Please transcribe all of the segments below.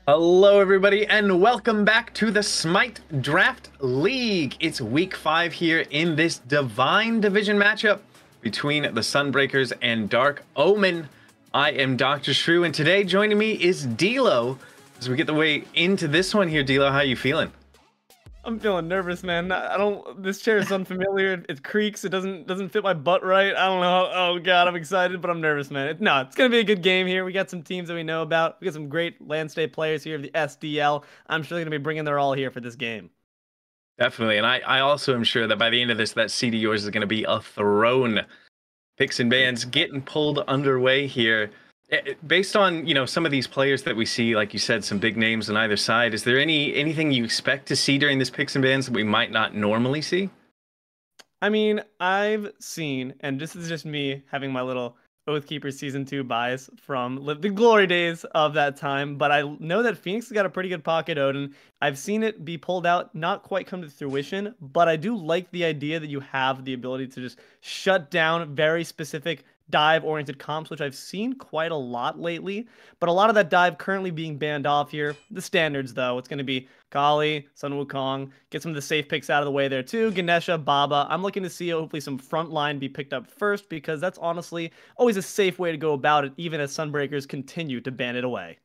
Hello everybody and welcome back to the Smite Draft League. It's week 5 here in this Divine Division matchup between the Sunbreakers and Dark Omen. I am DoctahShru and today joining me is Deelo. As we get the way into this one here, Deelo, how you feeling? I'm feeling nervous, man. I don't. This chair is unfamiliar. It creaks. It doesn't fit my butt right. I don't know. Oh god, I'm excited, but I'm nervous, man. It's gonna be a good game here. We got some teams that we know about. We got some great land state players here of the SDL. I'm sure they're gonna be bringing their all here for this game. Definitely, and I also am sure that by the end of this, that seed of yours is gonna be a throne. Picks and bans getting pulled underway here. Based on, some of these players that we see, like you said, some big names on either side, is there anything you expect to see during this picks and bans that we might not normally see? I mean, I've seen, and this is just me having my little Oathkeeper Season 2 bias from the glory days of that time, but I know that Phoenix has got a pretty good pocket Odin. I've seen it be pulled out, not quite come to fruition, but I do like the idea that you have the ability to just shut down very specific dive-oriented comps, which I've seen quite a lot lately, but a lot of that dive currently being banned off here. The standards, though, it's going to be Kali, Sun Wukong, get some of the safe picks out of the way there, too. Ganesha, Baba. I'm looking to see, hopefully, some frontline be picked up first, because that's honestly always a safe way to go about it, even as Sunbreakers continue to ban it away.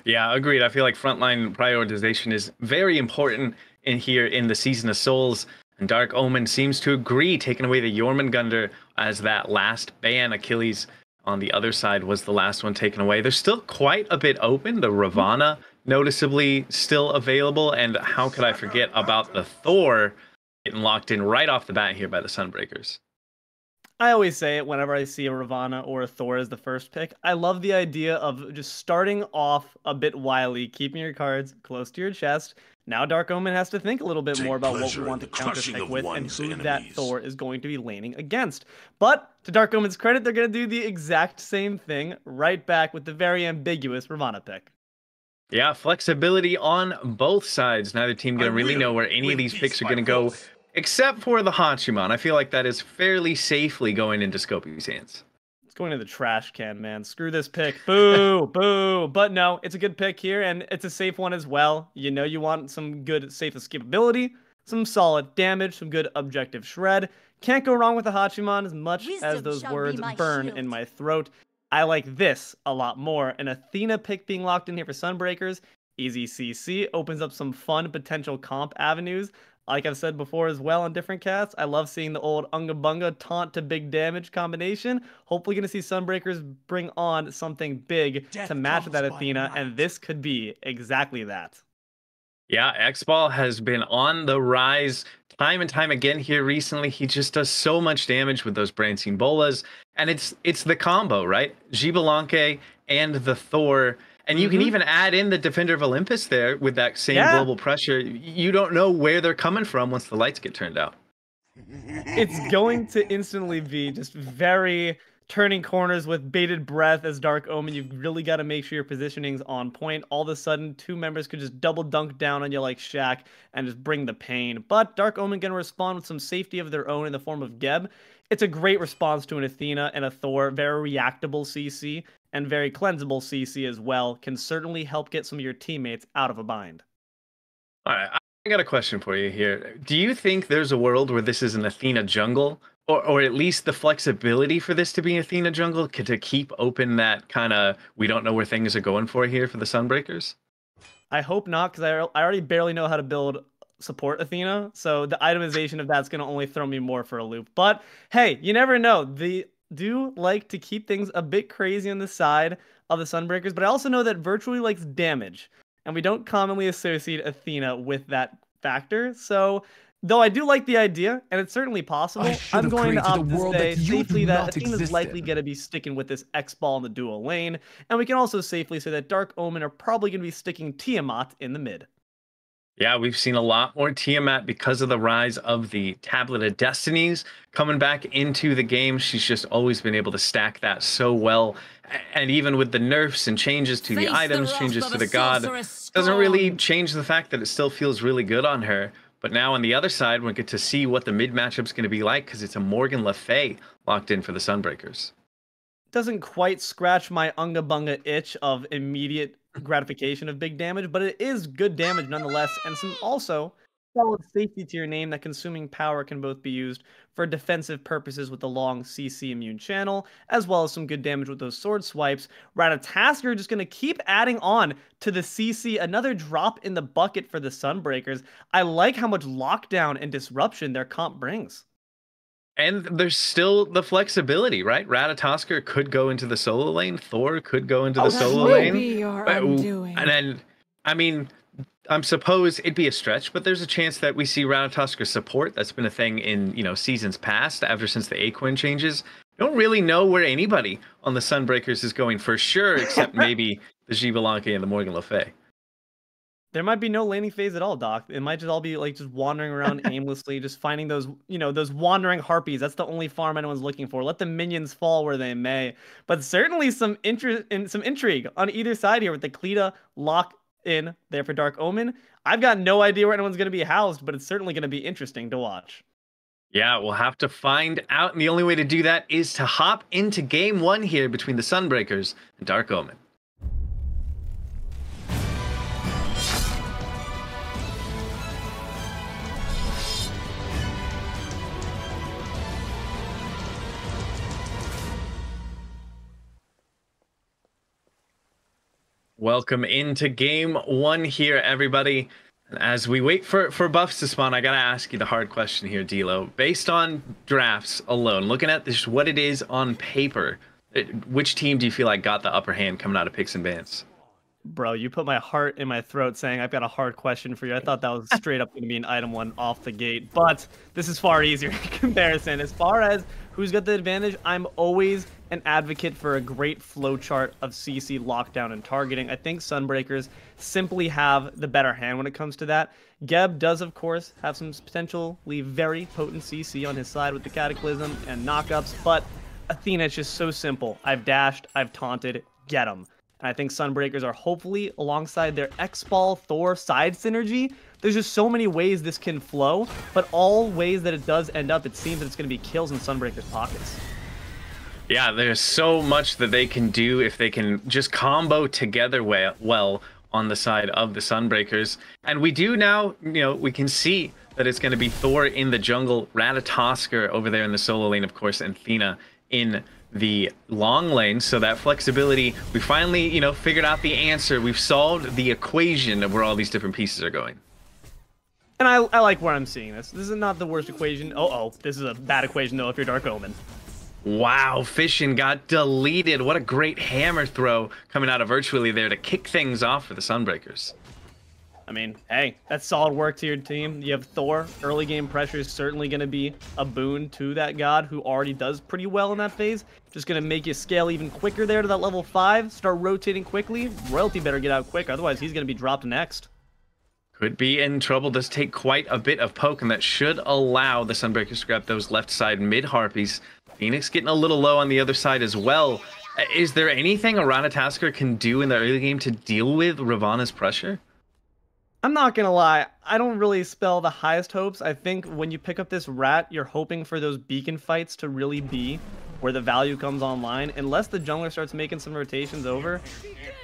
Yeah, agreed. I feel like frontline prioritization is very important in here in the Season of Souls. And Dark Omen seems to agree, taking away the Jormungandr as that last ban. Achilles on the other side was the last one taken away. There's still quite a bit open. The Ravana noticeably still available. And how could I forget about the Thor getting locked in right off the bat here by the Sunbreakers? I always say it whenever I see a Ravana or a Thor as the first pick. I love the idea of just starting off a bit wily, keeping your cards close to your chest. Now Dark Omen has to think a little bit more about what we want to counterpick with and who that Thor is going to be laning against. But to Dark Omen's credit, they're going to do the exact same thing right back with the very ambiguous Ravana pick. Yeah, flexibility on both sides. Neither team going to really know where any of these picks are going to go, except for the Hachiman. I feel like that is fairly safely going into Scopey's hands. It's going to the trash can, man. Screw this pick. Boo, boo. But no, it's a good pick here, and it's a safe one as well. You know you want some good safe escapability, some solid damage, some good objective shred. Can't go wrong with the Hachiman as much as those words burn in my throat. I like this a lot more. An Athena pick being locked in here for Sunbreakers. Easy CC. Opens up some fun potential comp avenues. Like I've said before as well on different casts, I love seeing the old Unga Bunga taunt to big damage combination. Hopefully going to see Sunbreakers bring on something big to match with that Athena, and this could be exactly that. Yeah, X-Ball has been on the rise time and time again here recently. He just does so much damage with those Brancine Bolas, and it's the combo, right? Xbalanque and the Thor. And you can even add in the Defender of Olympus there with that same global pressure. You don't know where they're coming from once the lights get turned out. It's going to instantly be just very turning corners with bated breath as Dark Omen. You've really got to make sure your positioning's on point. All of a sudden, two members could just double dunk down on you like Shaq and just bring the pain. But Dark Omen going to respond with some safety of their own in the form of Geb. It's a great response to an Athena and a Thor. Very reactable CC and very cleansable CC as well. Can certainly help get some of your teammates out of a bind. All right, I got a question for you here. Do you think there's a world where this is an Athena jungle? Or at least the flexibility for this to be Athena jungle to keep open that kind of we don't know where things are going for here for the Sunbreakers? I hope not, because I already barely know how to build support Athena, so the itemization of that's going to only throw me more for a loop. But hey, you never know. They do like to keep things a bit crazy on the side of the Sunbreakers, but I also know that Virtually likes damage, and we don't commonly associate Athena with that factor, so though I do like the idea, and it's certainly possible, I'm going to opt to say safely that Athena's likely going to be sticking with this X-Ball in the dual lane, and we can also safely say that Dark Omen are probably going to be sticking Tiamat in the mid. Yeah, we've seen a lot more Tiamat because of the rise of the Tablet of Destinies coming back into the game. She's just always been able to stack that so well. And even with the nerfs and changes to the items, changes to the god, doesn't really change the fact that it still feels really good on her. But now on the other side, we get to see what the mid matchup's going to be like because it's a Morgan Le Fay locked in for the Sunbreakers. Doesn't quite scratch my unga bunga itch of immediate gratification of big damage, but it is good damage nonetheless, and some also solid safety to your name that consuming power can both be used for defensive purposes with the long CC immune channel, as well as some good damage with those sword swipes. Ratatasker just going to keep adding on to the CC, another drop in the bucket for the Sunbreakers. I like how much lockdown and disruption their comp brings. And there's still the flexibility, right? Ratatosker could go into the solo lane. Thor could go into the solo lane. And then, I mean, I'm suppose it'd be a stretch, but there's a chance that we see Ratatosker support. That's been a thing in, seasons past, ever since the Acorn changes. Don't really know where anybody on the Sunbreakers is going for sure, except maybe the Xbalanque and the Morgan Le Fay. There might be no laning phase at all, Doc. It might just all be like just wandering around aimlessly, just finding those, those wandering harpies. That's the only farm anyone's looking for. Let the minions fall where they may. But certainly some interest and some intrigue on either side here with the Kleda lock in there for Dark Omen. I've got no idea where anyone's going to be housed, but it's certainly going to be interesting to watch. Yeah, we'll have to find out. And the only way to do that is to hop into game one here between the Sunbreakers and Dark Omen. Welcome into game one here, everybody. And as we wait for buffs to spawn, I gotta ask you the hard question here, Deelo. Based on drafts alone, looking at this, what it is on paper, which team do you feel like got the upper hand coming out of picks and bans? Bro, you put my heart in my throat saying I've got a hard question for you. I thought that was straight up going to be an item one off the gate, but this is far easier in comparison. As far as who's got the advantage, I'm always an advocate for a great flowchart of CC lockdown and targeting. I think Sunbreakers simply have the better hand when it comes to that. Geb does, of course, have some potentially very potent CC on his side with the Cataclysm and knockups, but Athena is just so simple. I've dashed, I've taunted, get him. And I think Sunbreakers are hopefully, alongside their X-Ball Thor side synergy, there's just so many ways this can flow, but all ways that it does end up, it seems that it's going to be kills in Sunbreakers' pockets. Yeah, there's so much that they can do if they can just combo together well on the side of the Sunbreakers. And we do now, we can see that it's going to be Thor in the jungle, Ratatosker over there in the solo lane, of course, and Athena in the long lane. So that flexibility, we finally, figured out the answer. We've solved the equation of where all these different pieces are going. And I like where I'm seeing this. This is not the worst equation. This is a bad equation, though, if you're Dark Omen. Wow, Fission got deleted. What a great hammer throw coming out of Virtually there to kick things off for the Sunbreakers. I mean, hey, that's solid work to your team. You have Thor. Early game pressure is certainly going to be a boon to that god who already does pretty well in that phase. Just going to make you scale even quicker there to that level 5. Start rotating quickly. Royalty better get out quick, otherwise he's going to be dropped next. Could be in trouble. Does take quite a bit of poke, and that should allow the Sunbreakers to grab those left side mid Harpies. Phoenix getting a little low on the other side as well. Is there anything a Ratatasker can do in the early game to deal with Ravana's pressure? I'm not gonna lie, I don't really spell the highest hopes. I think when you pick up this rat, you're hoping for those beacon fights to really be where the value comes online. Unless the jungler starts making some rotations over,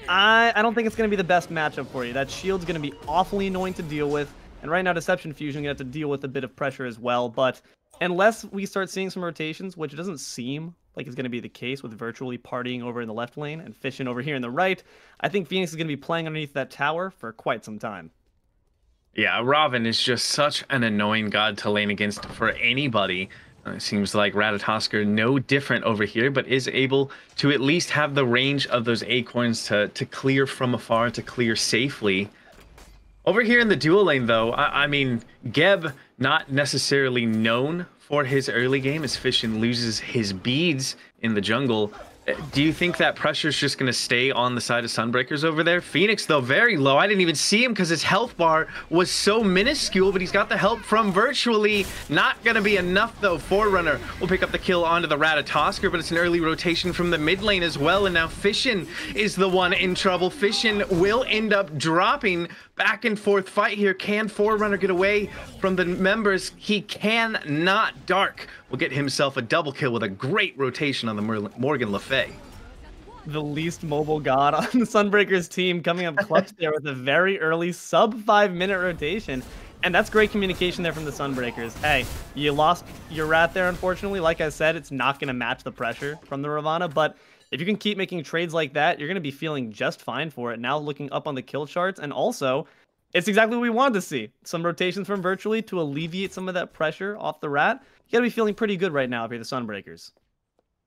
I don't think it's gonna be the best matchup for you. That shield's gonna be awfully annoying to deal with, and right now DeceptionFusion gonna have to deal with a bit of pressure as well. But unless we start seeing some rotations, which doesn't seem like it's going to be the case with Virtually partying over in the left lane and Fishing over here in the right, I think Phoenix is going to be playing underneath that tower for quite some time. Yeah, Raven is just such an annoying god to lane against for anybody. It seems like Ratatosker no different over here, but is able to at least have the range of those acorns to clear from afar, to clear safely. Over here in the dual lane, though, I mean, Geb, not necessarily known for his early game as Fishin loses his beads in the jungle. Do you think that pressure is just going to stay on the side of Sunbreakers over there? Phoenix, though, very low. I didn't even see him because his health bar was so minuscule, but he's got the help from Virtually. Not going to be enough, though. Forerunner will pick up the kill onto the Ratatosker, but it's an early rotation from the mid lane as well, and now Fission is the one in trouble. Fission will end up dropping. Back and forth fight here. Can Forerunner get away from the members? He cannot. Dark will get himself a double kill with a great rotation on the Morgan Le Fay. The least mobile god on the Sunbreakers team coming up clutch there with a very early sub 5-minute rotation. And that's great communication there from the Sunbreakers. Hey, you lost your rat there, unfortunately. Like I said, it's not going to match the pressure from the Ravana, but if you can keep making trades like that, you're going to be feeling just fine for it. Now looking up on the kill charts, and also, it's exactly what we wanted to see. Some rotations from Virtually to alleviate some of that pressure off the rat. You got to be feeling pretty good right now if you're the Sunbreakers.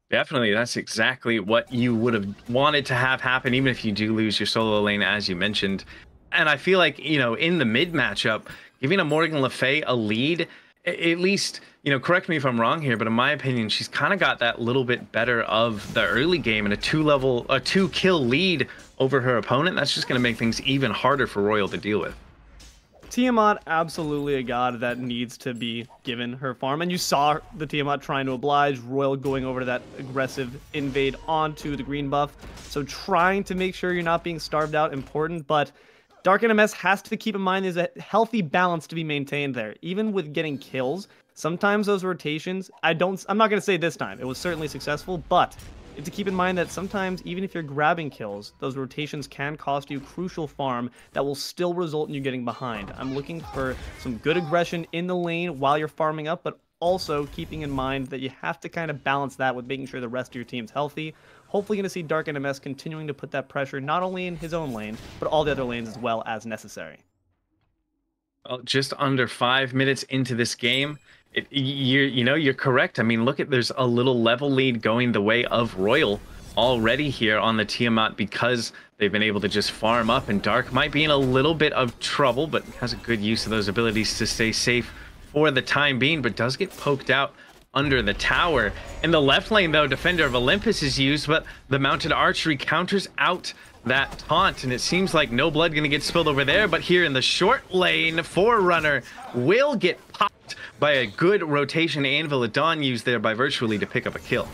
Definitely, that's exactly what you would have wanted to have happen, even if you do lose your solo lane, as you mentioned. And I feel like, you know, in the mid matchup, giving a Morgan Le Fay a lead, at least, you know, correct me if I'm wrong here, but in my opinion, she's kind of got that little bit better of the early game and a 2-kill lead over her opponent. That's just going to make things even harder for Royal to deal with. Tiamat, absolutely a god that needs to be given her farm. And you saw the Tiamat trying to oblige, Royal going over to that aggressive invade onto the green buff. So trying to make sure you're not being starved out, important, but Darknms has to keep in mind there's a healthy balance to be maintained there. Even with getting kills, sometimes those rotations, I'm not going to say this time, it was certainly successful, but you have to keep in mind that sometimes, even if you're grabbing kills, those rotations can cost you crucial farm that will still result in you getting behind. I'm looking for some good aggression in the lane while you're farming up, but also keeping in mind that you have to kind of balance that with making sure the rest of your team's healthy. Hopefully going to see Darknms continuing to put that pressure not only in his own lane, but all the other lanes as well as necessary. Well, just under 5 minutes into this game, you're correct. I mean, look at, there's a little level lead going the way of Royal already here on the Tiamat because they've been able to just farm up, and Dark might be in a little bit of trouble, but has a good use of those abilities to stay safe for the time being, but does get poked out under the tower. In the left lane, though, Defender of Olympus is used, but the mounted archery counters out that taunt, and it seems like no blood gonna get spilled over there. But here in the short lane, Forerunner will get popped by a good rotation anvil at Dawn used there by Virtually to pick up a kill.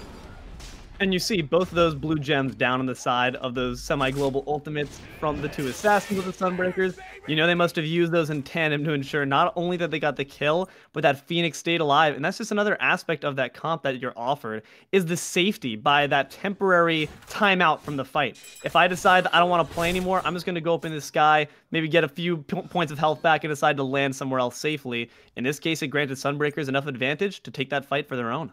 And you see both of those blue gems down on the side of those semi-global ultimates from the two assassins of the Sunbreakers. You know they must have used those in tandem to ensure not only that they got the kill, but that Phoenix stayed alive. And that's just another aspect of that comp that you're offered, is the safety by that temporary timeout from the fight. If I decide that I don't want to play anymore, I'm just going to go up in the sky, maybe get a few points of health back and decide to land somewhere else safely. In this case, it granted Sunbreakers enough advantage to take that fight for their own.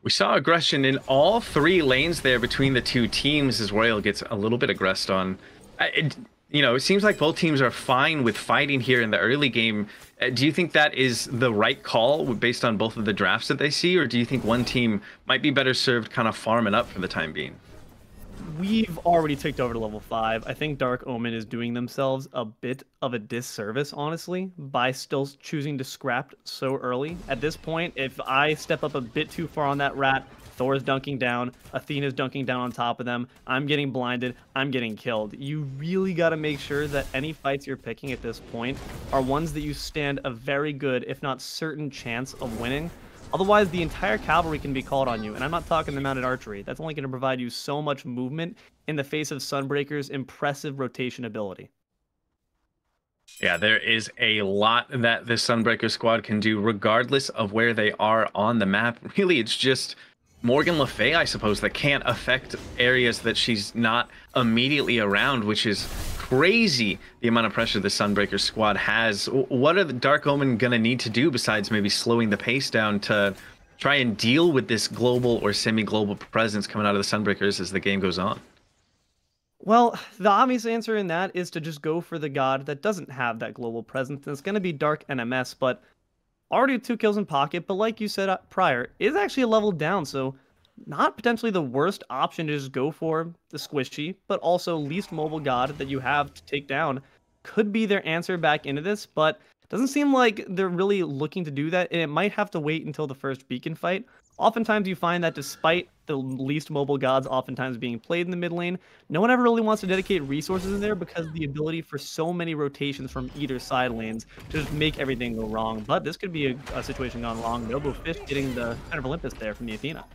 We saw aggression in all three lanes there between the two teams as Royal gets a little bit aggressed on. It seems like both teams are fine with fighting here in the early game. Do you think that is the right call based on both of the drafts that they see, or do you think one team might be better served kind of farming up for the time being? We've already ticked over to level 5. I think Dark Omen is doing themselves a bit of a disservice, honestly, by still choosing to scrap so early. At this point, if I step up a bit too far on that rat, Thor's dunking down, Athena's dunking down on top of them, I'm getting blinded, I'm getting killed. You really got to make sure that any fights you're picking at this point are ones that you stand a very good, if not certain, chance of winning. Otherwise, the entire cavalry can be called on you, and I'm not talking the mounted archery. That's only going to provide you so much movement in the face of Sunbreaker's impressive rotation ability. Yeah, there is a lot that the Sunbreaker squad can do regardless of where they are on the map. Really, it's just Morgan Le Fay, I suppose, that can't affect areas that she's not immediately around, which is crazy, the amount of pressure the Sunbreaker squad has. What are the Dark Omen gonna need to do besides maybe slowing the pace down to try and deal with this global or semi-global presence coming out of the Sunbreakers as the game goes on? Well, the obvious answer in that is to just go for the god that doesn't have that global presence, and it's going to be Darknms, but already 2 kills in pocket, but like you said prior, is actually a level down, so not potentially the worst option to just go for the squishy, but also least mobile god that you have to take down. Could be their answer back into this, but doesn't seem like they're really looking to do that, and it might have to wait until the first beacon fight. Oftentimes you find that despite the least mobile gods oftentimes being played in the mid lane. No one ever really wants to dedicate resources in there because of the ability for so many rotations from either side lanes to just make everything go wrong. But this could be a situation gone wrong. NoboFish getting the kind of Olympus there from the Athena.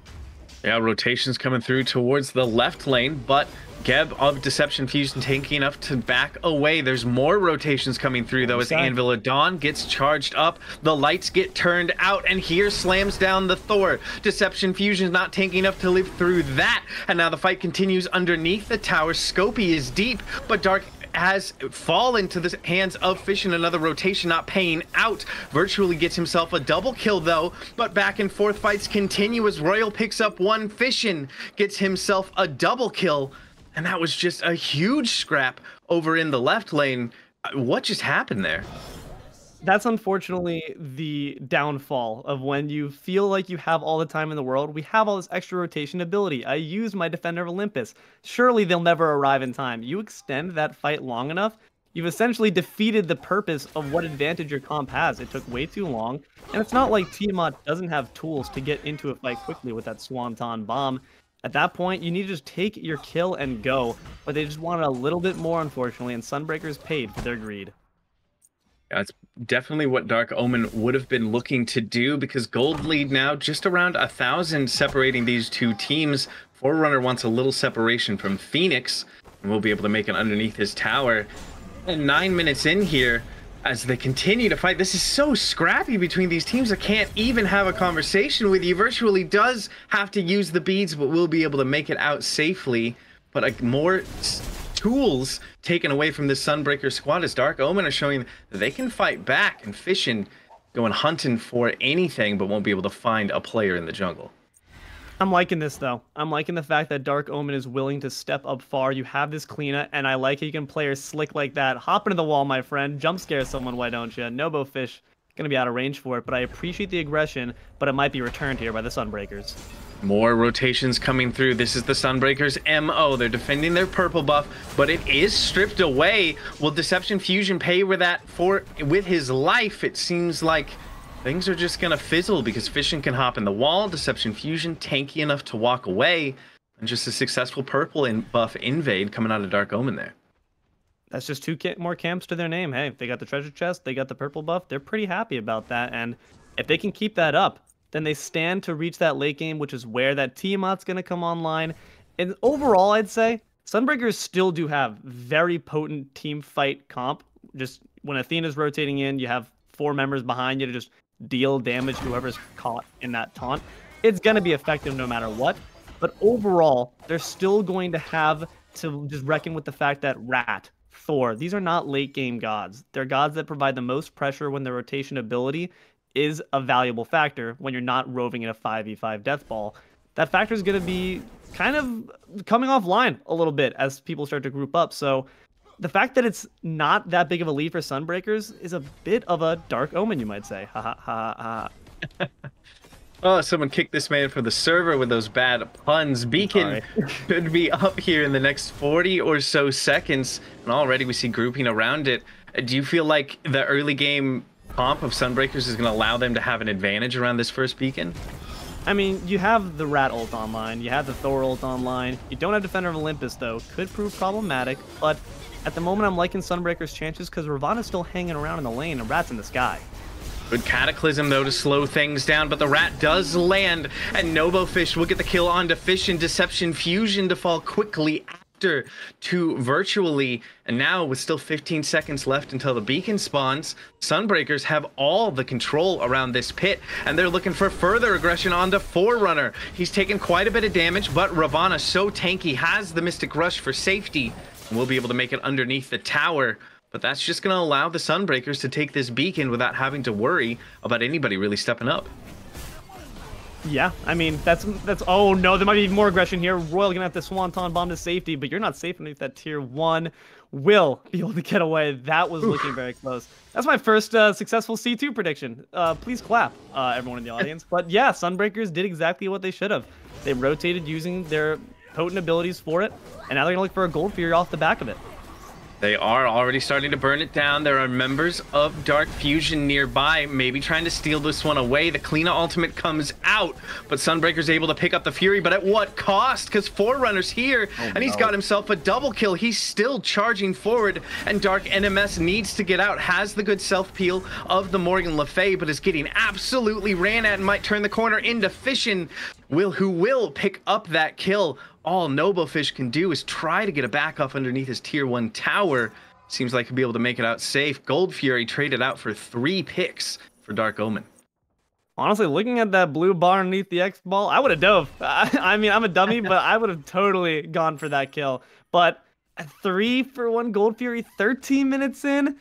Yeah, rotations coming through towards the left lane, but Geb of DeceptionFusion taking enough to back away. There's more rotations coming through, though, as Anvil of Dawn gets charged up. The lights get turned out, and here slams down the Thor. DeceptionFusion's not tanking enough to live through that, and now the fight continues underneath the tower. Scopey is deep, but Dark has fallen to the hands of Fish in another rotation, not paying out. Virtually gets himself a double kill, though, but back and forth fights continue as Royal picks up one. Fishin gets himself a double kill, and that was just a huge scrap over in the left lane. What just happened there? That's unfortunately the downfall of when you feel like you have all the time in the world. We have all this extra rotation ability. I use my Defender of Olympus. Surely they'll never arrive in time. You extend that fight long enough, you've essentially defeated the purpose of what advantage your comp has. It took way too long, and it's not like Tiamat doesn't have tools to get into a fight quickly with that Swanton bomb. At that point, you need to just take your kill and go, but they just wanted a little bit more, unfortunately, and Sunbreakers paid for their greed. Yeah, it's definitely what Dark Omen would have been looking to do, because gold lead now just around 1,000 separating these two teams. Forerunner wants a little separation from Phoenix, and we'll be able to make it underneath his tower. And 9 minutes in here, as they continue to fight, this is so scrappy between these teams. I can't even have a conversation with you. Virtually does have to use the beads, but we'll be able to make it out safely. But more tools taken away from this Sunbreaker squad as Dark Omen are showing that they can fight back, and Fishin going hunting for anything but won't be able to find a player in the jungle. I'm liking this, though. I'm liking the fact that Dark Omen is willing to step up far. You have this Kleena, and I like how you can play her slick like that. Hop into the wall, my friend. Jump scare someone, why don't you? NoboFish going to be out of range for it, but I appreciate the aggression, but it might be returned here by the Sunbreakers. More rotations coming through. This is the Sunbreakers' MO. They're defending their purple buff, but it is stripped away. Will DeceptionFusion pay with that with his life? It seems like things are just gonna fizzle because Fishin can hop in the wall. DeceptionFusion tanky enough to walk away, and just a successful purple buff invade coming out of Dark Omen there. That's just two more camps to their name. Hey, they got the treasure chest, they got the purple buff. They're pretty happy about that, and if they can keep that up, then they stand to reach that late game, which is where that Tiamat's going to come online. And overall, I'd say Sunbreakers still do have very potent team fight comp. Just when Athena's rotating in, you have 4 members behind you to just deal damage to whoever's caught in that taunt. It's going to be effective no matter what. But overall, they're still going to have to just reckon with the fact that Rat, Thor, these are not late game gods. They're gods that provide the most pressure when their rotation ability is a valuable factor when you're not roving in a 5v5 death ball. That factor is going to be kind of coming offline a little bit as people start to group up. So the fact that it's not that big of a lead for Sunbreakers is a bit of a Dark Omen, you might say. Ha ha ha ha. Oh, someone kicked this man from the server with those bad puns. Beacon could be up here in the next 40 or so seconds, and already we see grouping around it. Do you feel like the early game comp of Sunbreakers is going to allow them to have an advantage around this first beacon? I mean, you have the Rat ult online, you have the Thor ult online. You don't have Defender of Olympus, though. Could prove problematic, but at the moment I'm liking Sunbreakers' chances because Ravana's still hanging around in the lane and Rat's in the sky. Good Cataclysm, though, to slow things down, but the Rat does land, and NoboFish will get the kill onto Fish, and DeceptionFusion to fall quickly after to Virtually. And now, with still 15 seconds left until the beacon spawns, Sunbreakers have all the control around this pit, and they're looking for further aggression onto Forerunner. He's taken quite a bit of damage, but Ravana, so tanky, has the Mystic Rush for safety, and will be able to make it underneath the tower. But that's just going to allow the Sunbreakers to take this beacon without having to worry about anybody really stepping up. Yeah, I mean, that's oh no, there might be even more aggression here. Royal gonna have to Swanton bomb to safety, but you're not safe underneath that tier 1. Will be able to get away. That was looking very close. That's my first successful C2 prediction. Please clap, everyone in the audience. But yeah, Sunbreakers did exactly what they should have. They rotated using their potent abilities for it, and now they're gonna look for a Gold Fury off the back of it. They are already starting to burn it down. There are members of DarkFusion nearby, maybe trying to steal this one away. The Kleena ultimate comes out, but Sunbreaker's able to pick up the Fury, but at what cost? Because Forerunner's here, and he's got himself a double kill. He's still charging forward, and Darknms needs to get out. Has the good self-peel of the Morgan Le Fay, but is getting absolutely ran at and might turn the corner into Fission, who will pick up that kill. All NoboFish can do is try to get a back off underneath his tier 1 tower. Seems like he'll be able to make it out safe. Gold Fury traded out for 3 picks for Dark Omen. Honestly, looking at that blue bar underneath the X ball, I would have dove. I mean, I'm a dummy, but I would have totally gone for that kill. But a 3 for 1 Gold Fury 13 minutes in,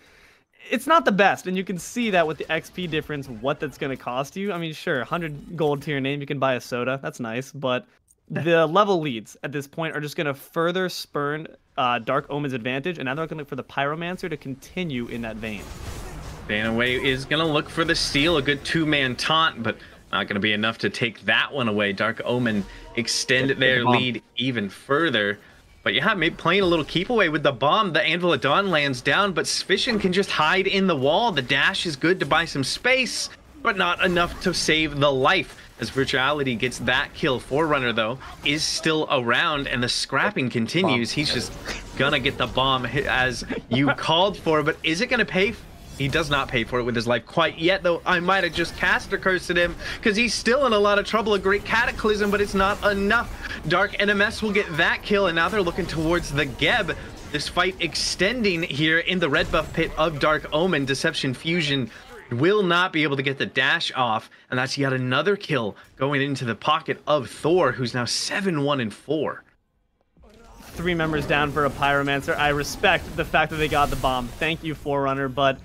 it's not the best. And you can see that with the XP difference, what that's going to cost you. I mean, sure, 100 gold to your name, you can buy a soda. That's nice, but the level leads at this point are just going to further spurn Dark Omen's advantage, and now they're going to look for the Pyromancer to continue in that vein. Stanaway is going to look for the steal, a good 2-man taunt, but not going to be enough to take that one away. Dark Omen extend their lead even further. But yeah, maybe playing a little keep away with the bomb. The Anvil of Dawn lands down, but Fission can just hide in the wall. The dash is good to buy some space, but not enough to save the life. As Virtuality gets that kill. Forerunner, though, is still around, and the scrapping continues. He's just gonna get the bomb as you called for, but is it gonna pay? He does not pay for it with his life quite yet, though. I might have just caster cursed at him because he's still in a lot of trouble. A great cataclysm, but it's not enough. Darknms will get that kill, and now they're looking towards the Geb. This fight extending here in the red buff pit of Dark Omen. DeceptionFusion will not be able to get the dash off, and that's yet another kill going into the pocket of Thor, who's now 7-1-4. 3 members down for a Pyromancer. I respect the fact that they got the bomb. Thank you, Forerunner, but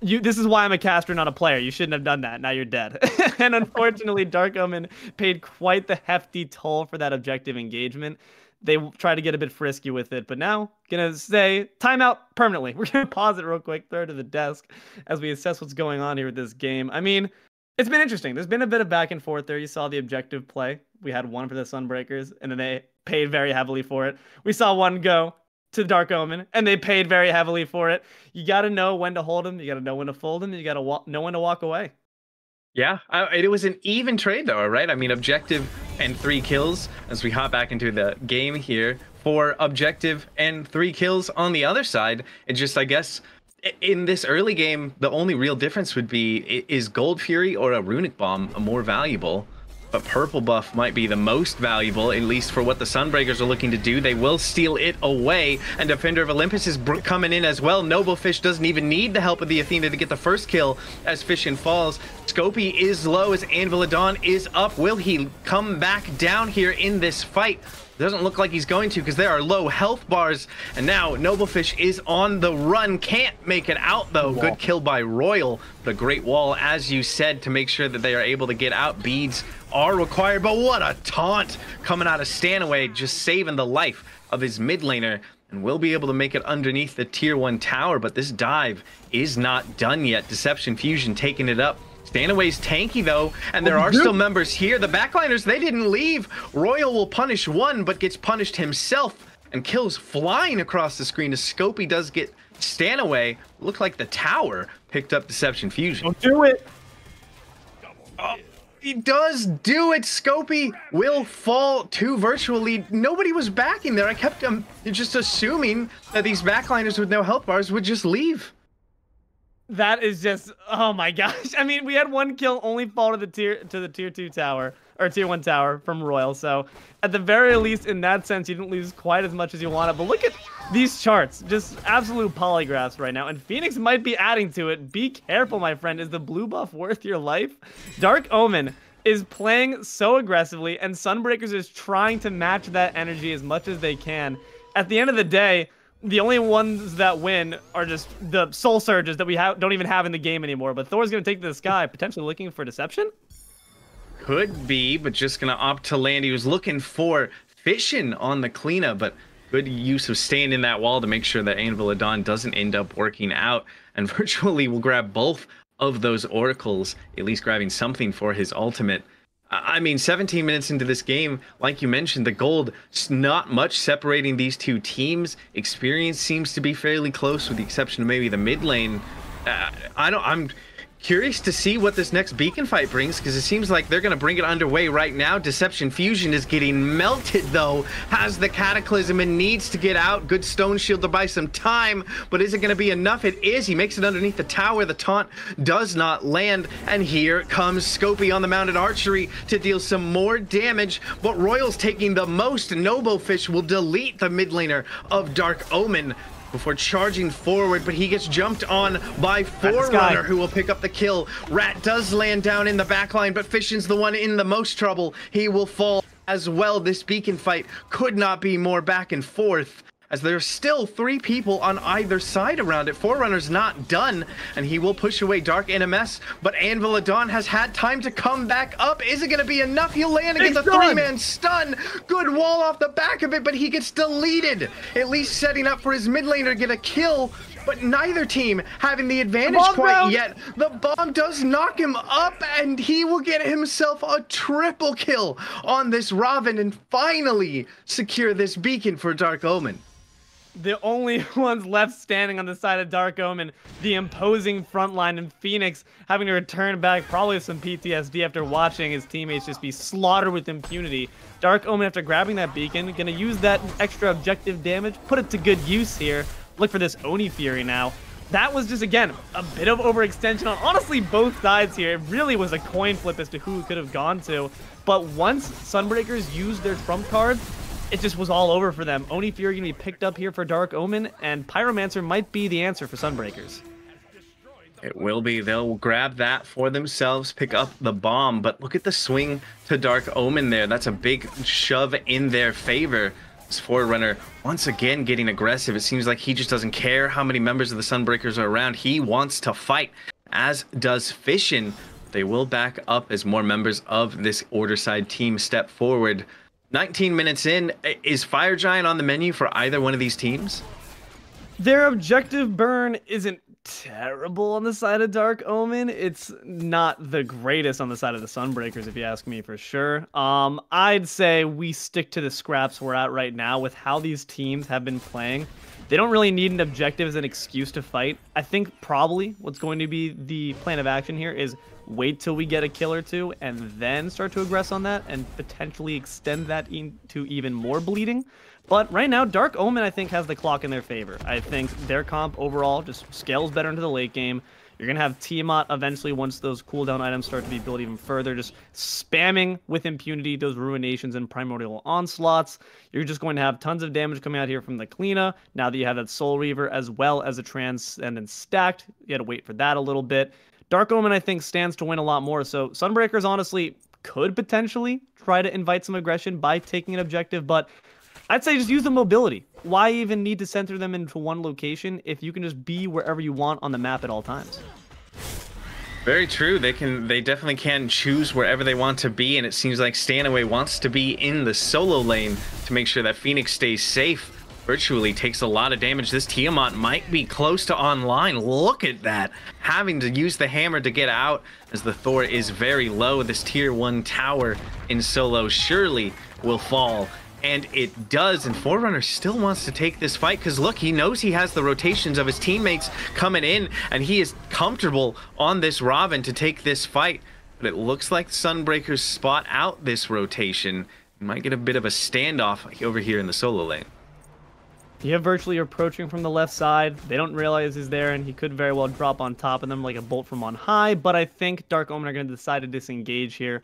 this is why I'm a caster, not a player. You shouldn't have done that. Now you're dead. And unfortunately, Dark Omen paid quite the hefty toll for that objective engagement. They tried to get a bit frisky with it, but now gonna say timeout permanently. We're gonna pause it real quick, throw it to the desk as we assess what's going on here with this game. I mean, it's been interesting. There's been a bit of back and forth there. You saw the objective play. We had one for the Sunbreakers, and then they paid very heavily for it. We saw one go to Dark Omen, and they paid very heavily for it. You got to know when to hold them. You got to know when to fold them. You got to know when to walk away. Yeah, it was an even trade, though, right? I mean, objective and 3 kills as we hop back into the game here for objective and 3 kills on the other side. It just, I guess, in this early game, the only real difference would be, is Gold Fury or a Runic Bomb more valuable? But purple buff might be the most valuable, at least for what the Sunbreakers are looking to do. They will steal it away, and Defender of Olympus is coming in as well. NoboFish doesn't even need the help of the Athena to get the first kill as Fission falls. Scopey is low as Anvil of Dawn is up. Will he come back down here in this fight? Doesn't look like he's going to, because there are low health bars. And now NoboFish is on the run. Can't make it out, though. Good kill by Royal. The great wall, as you said, to make sure that they are able to get out. Beads are required, but what a taunt coming out of Stanaway, just saving the life of his mid laner. And will be able to make it underneath the tier 1 tower, but this dive is not done yet. DeceptionFusion taking it up. Stanaway's tanky, though, and there are still members here. The backliners, they didn't leave. Royal will punish one, but gets punished himself and kills flying across the screen as Scopey does get Stanaway. Looked like the tower picked up DeceptionFusion. Don't do it. Oh, he does do it. Scopey will fall to virtual lead. Nobody was backing there. I kept just assuming that these backliners with no health bars would just leave. That is just, oh my gosh. I mean, we had 1 kill only fall to the tier 2 tower, or tier 1 tower from Royal. So at the very least, in that sense, you didn't lose quite as much as you wanted. But look at these charts, just absolute polygraphs right now. And Phoenix might be adding to it. Be careful, my friend. Is the blue buff worth your life? Dark Omen is playing so aggressively, and Sunbreakers is trying to match that energy as much as they can. At the end of the day, the only ones that win are just the soul surges that we don't even have in the game anymore. But Thor's going to take to the sky, potentially looking for Deception? Could be, but just going to opt to land. He was looking for Fission on the Kleena, but good use of staying in that wall to make sure that Anvil of Dawn doesn't end up working out. And virtually will grab both of those oracles, at least grabbing something for his ultimate. I mean, 17 minutes into this game, like you mentioned, the gold, not much separating these two teams. Experience seems to be fairly close, with the exception of maybe the mid lane. I'm curious to see what this next beacon fight brings, because it seems like they're going to bring it underway right now. DeceptionFusion is getting melted, though, has the Cataclysm and needs to get out. Good Stone Shield to buy some time, but is it going to be enough? It is. He makes it underneath the tower. The taunt does not land, and here comes Scopey on the mounted archery to deal some more damage, but Royal's taking the most. NoboFish will delete the mid laner of Dark Omen before charging forward, but he gets jumped on by Forerunner, who will pick up the kill. Rat does land down in the backline, but Fission's the one in the most trouble. He will fall as well. This beacon fight could not be more back and forth, as there's still 3 people on either side around it. Forerunner's not done, and he will push away Darknms, but Anvil Dawn has had time to come back up. Is it going to be enough? He'll land against the 3-man stun. Good wall off the back of it, but he gets deleted. At least setting up for his mid laner to get a kill, but neither team having the advantage quite yet. The bomb does knock him up, and he will get himself a triple kill on this Robin and finally secure this beacon for Dark Omen. The only ones left standing on the side of Dark Omen, the imposing front line, and Phoenix having to return back, probably with some PTSD after watching his teammates just be slaughtered with impunity. Dark Omen, after grabbing that beacon, gonna use that extra objective damage, put it to good use here. Look for this Oni Fury now. That was just, again, a bit of overextension on honestly both sides here. It really was a coin flip as to who it could have gone to. But once Sunbreakers used their trump cards, it just was all over for them. Oni Fury gonna be picked up here for Dark Omen, and Pyromancer might be the answer for Sunbreakers. It will be. They'll grab that for themselves, pick up the bomb, but look at the swing to Dark Omen there. That's a big shove in their favor. This Forerunner once again getting aggressive. It seems like he just doesn't care how many members of the Sunbreakers are around. He wants to fight, as does Fission. They will back up as more members of this Order side team step forward. 19 minutes in, is Fire Giant on the menu for either one of these teams? Their objective burn isn't terrible on the side of Dark Omen. It's not the greatest on the side of the Sunbreakers, if you ask me for sure. I'd say we stick to the scraps we're at right now with how these teams have been playing. They don't really need an objective as an excuse to fight. I think probably what's going to be the plan of action here is wait till we get a kill or two and then start to aggress on that and potentially extend that into even more bleeding. But right now, Dark Omen, I think, has the clock in their favor. I think their comp overall just scales better into the late game. You're going to have Tiamat eventually once those cooldown items start to be built even further, just spamming with impunity those Ruinations and Primordial Onslaughts. You're just going to have tons of damage coming out here from the Kleena. Now that you have that Soul Reaver as well as a Transcendence stacked, you got to wait for that a little bit. Dark Omen, I think, stands to win a lot more. So Sunbreakers, honestly, could potentially try to invite some aggression by taking an objective, but I'd say just use the mobility. Why even need to center them into one location if you can just be wherever you want on the map at all times? Very true. They definitely can choose wherever they want to be, and it seems like Stanaway wants to be in the solo lane to make sure that Phoenix stays safe. Virtually takes a lot of damage. This Tiamat might be close to online. Look at that. Having to use the hammer to get out as the Thor is very low. This tier 1 tower in solo surely will fall. And it does, and Forerunner still wants to take this fight because look, he knows he has the rotations of his teammates coming in, and he is comfortable on this Robin to take this fight. But it looks like Sunbreakers spot out this rotation. We might get a bit of a standoff over here in the solo lane. You have Virtually approaching from the left side. They don't realize he's there, and he could very well drop on top of them like a bolt from on high, but I think Dark Omen are going to decide to disengage here.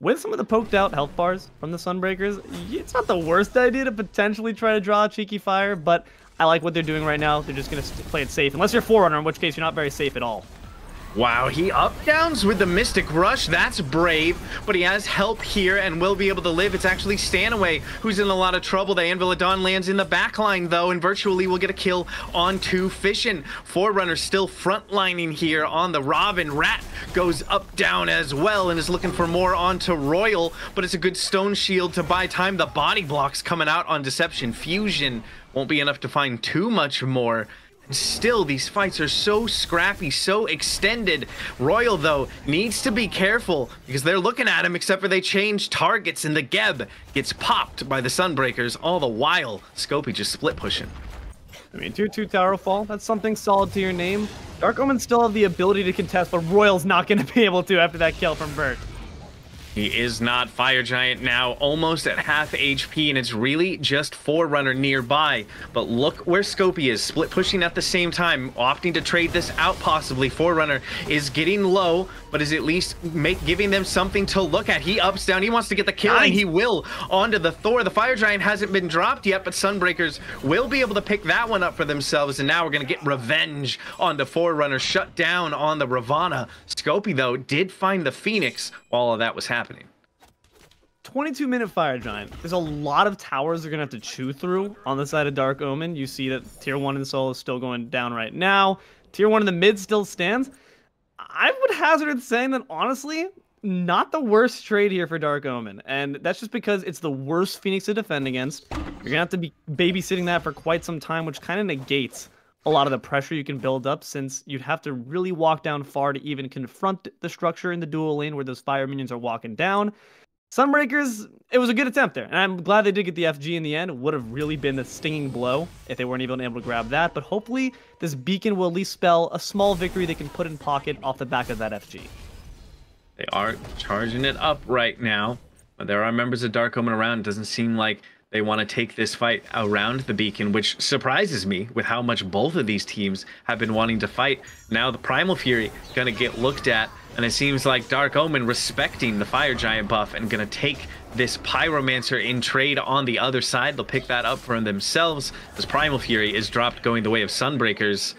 With some of the poked out health bars from the Sunbreakers, it's not the worst idea to potentially try to draw a cheeky fire, but I like what they're doing right now. They're just going to play it safe, unless you're Forerunner, in which case you're not very safe at all. Wow, he up-downs with the Mystic Rush. That's brave, but he has help here and will be able to live. It's actually Stanaway who's in a lot of trouble. The Anvil Dawn lands in the backline, though, and Virtually will get a kill onto Fission. Forerunner still frontlining here on the Robin. Rat goes up-down as well and is looking for more onto Royal, but it's a good Stone Shield to buy time. The body blocks coming out on DeceptionFusion won't be enough to find too much more. Still, these fights are so scrappy, so extended. Royal, though, needs to be careful because they're looking at him, except for they change targets and the Geb gets popped by the Sunbreakers, all the while Scopey just split pushing. I mean, tier 2 tower fall, that's something solid to your name. Dark Omen still have the ability to contest, but Royal's not going to be able to after that kill from Bert. He is not. Fire Giant now almost at half HP, and it's really just Forerunner nearby. But look where Scopey is, split pushing at the same time, opting to trade this out possibly. Forerunner is getting low, but is at least giving them something to look at. He ups down, he wants to get the kill, and he will onto the Thor. The Fire Giant hasn't been dropped yet, but Sunbreakers will be able to pick that one up for themselves, and now we're going to get revenge onto Forerunner, shut down on the Ravana. Scopey, though, did find the Phoenix while all of that was happening. 22-minute Fire Giant. There's a lot of towers they're going to have to chew through on the side of Dark Omen. You see that tier 1 in solo is still going down right now. Tier 1 in the mid still stands. I would hazard saying that, honestly, not the worst trade here for Dark Omen. And that's just because it's the worst Phoenix to defend against. You're going to have to be babysitting that for quite some time, which kind of negates a lot of the pressure you can build up, since you'd have to really walk down far to even confront the structure in the dual lane where those fire minions are walking down. Sunbreakers, it was a good attempt there, and I'm glad they did get the FG in the end. It would have really been a stinging blow if they weren't even able to grab that, but hopefully this beacon will at least spell a small victory they can put in pocket off the back of that FG. They are charging it up right now, but there are members of Dark Omen around. It doesn't seem like they want to take this fight around the beacon, which surprises me with how much both of these teams have been wanting to fight. Now the Primal Fury going to get looked at, and it seems like Dark Omen respecting the Fire Giant buff and going to take this Pyromancer in trade on the other side. They'll pick that up for themselves as Primal Fury is dropped, going the way of Sunbreakers.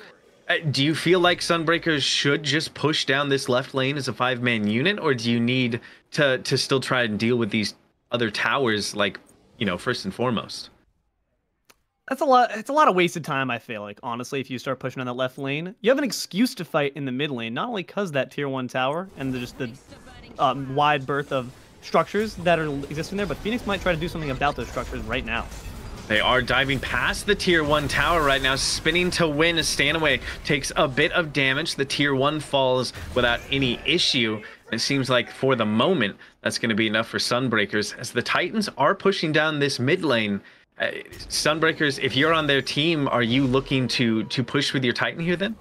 Do you feel like Sunbreakers should just push down this left lane as a 5-man unit, or do you need to still try and deal with these other towers, like, you know, first and foremost? That's a lot. It's a lot of wasted time, I feel like, honestly, if you start pushing on that left lane. You have an excuse to fight in the mid lane, not only because that tier 1 tower and just the wide berth of structures that are existing there, but Phoenix might try to do something about those structures right now. They are diving past the tier 1 tower right now, spinning to win as Stanaway takes a bit of damage. The tier 1 falls without any issue. It seems like for the moment, that's going to be enough for Sunbreakers, as the Titans are pushing down this mid lane. Sunbreakers, if you're on their team, are you looking to push with your Titan here then?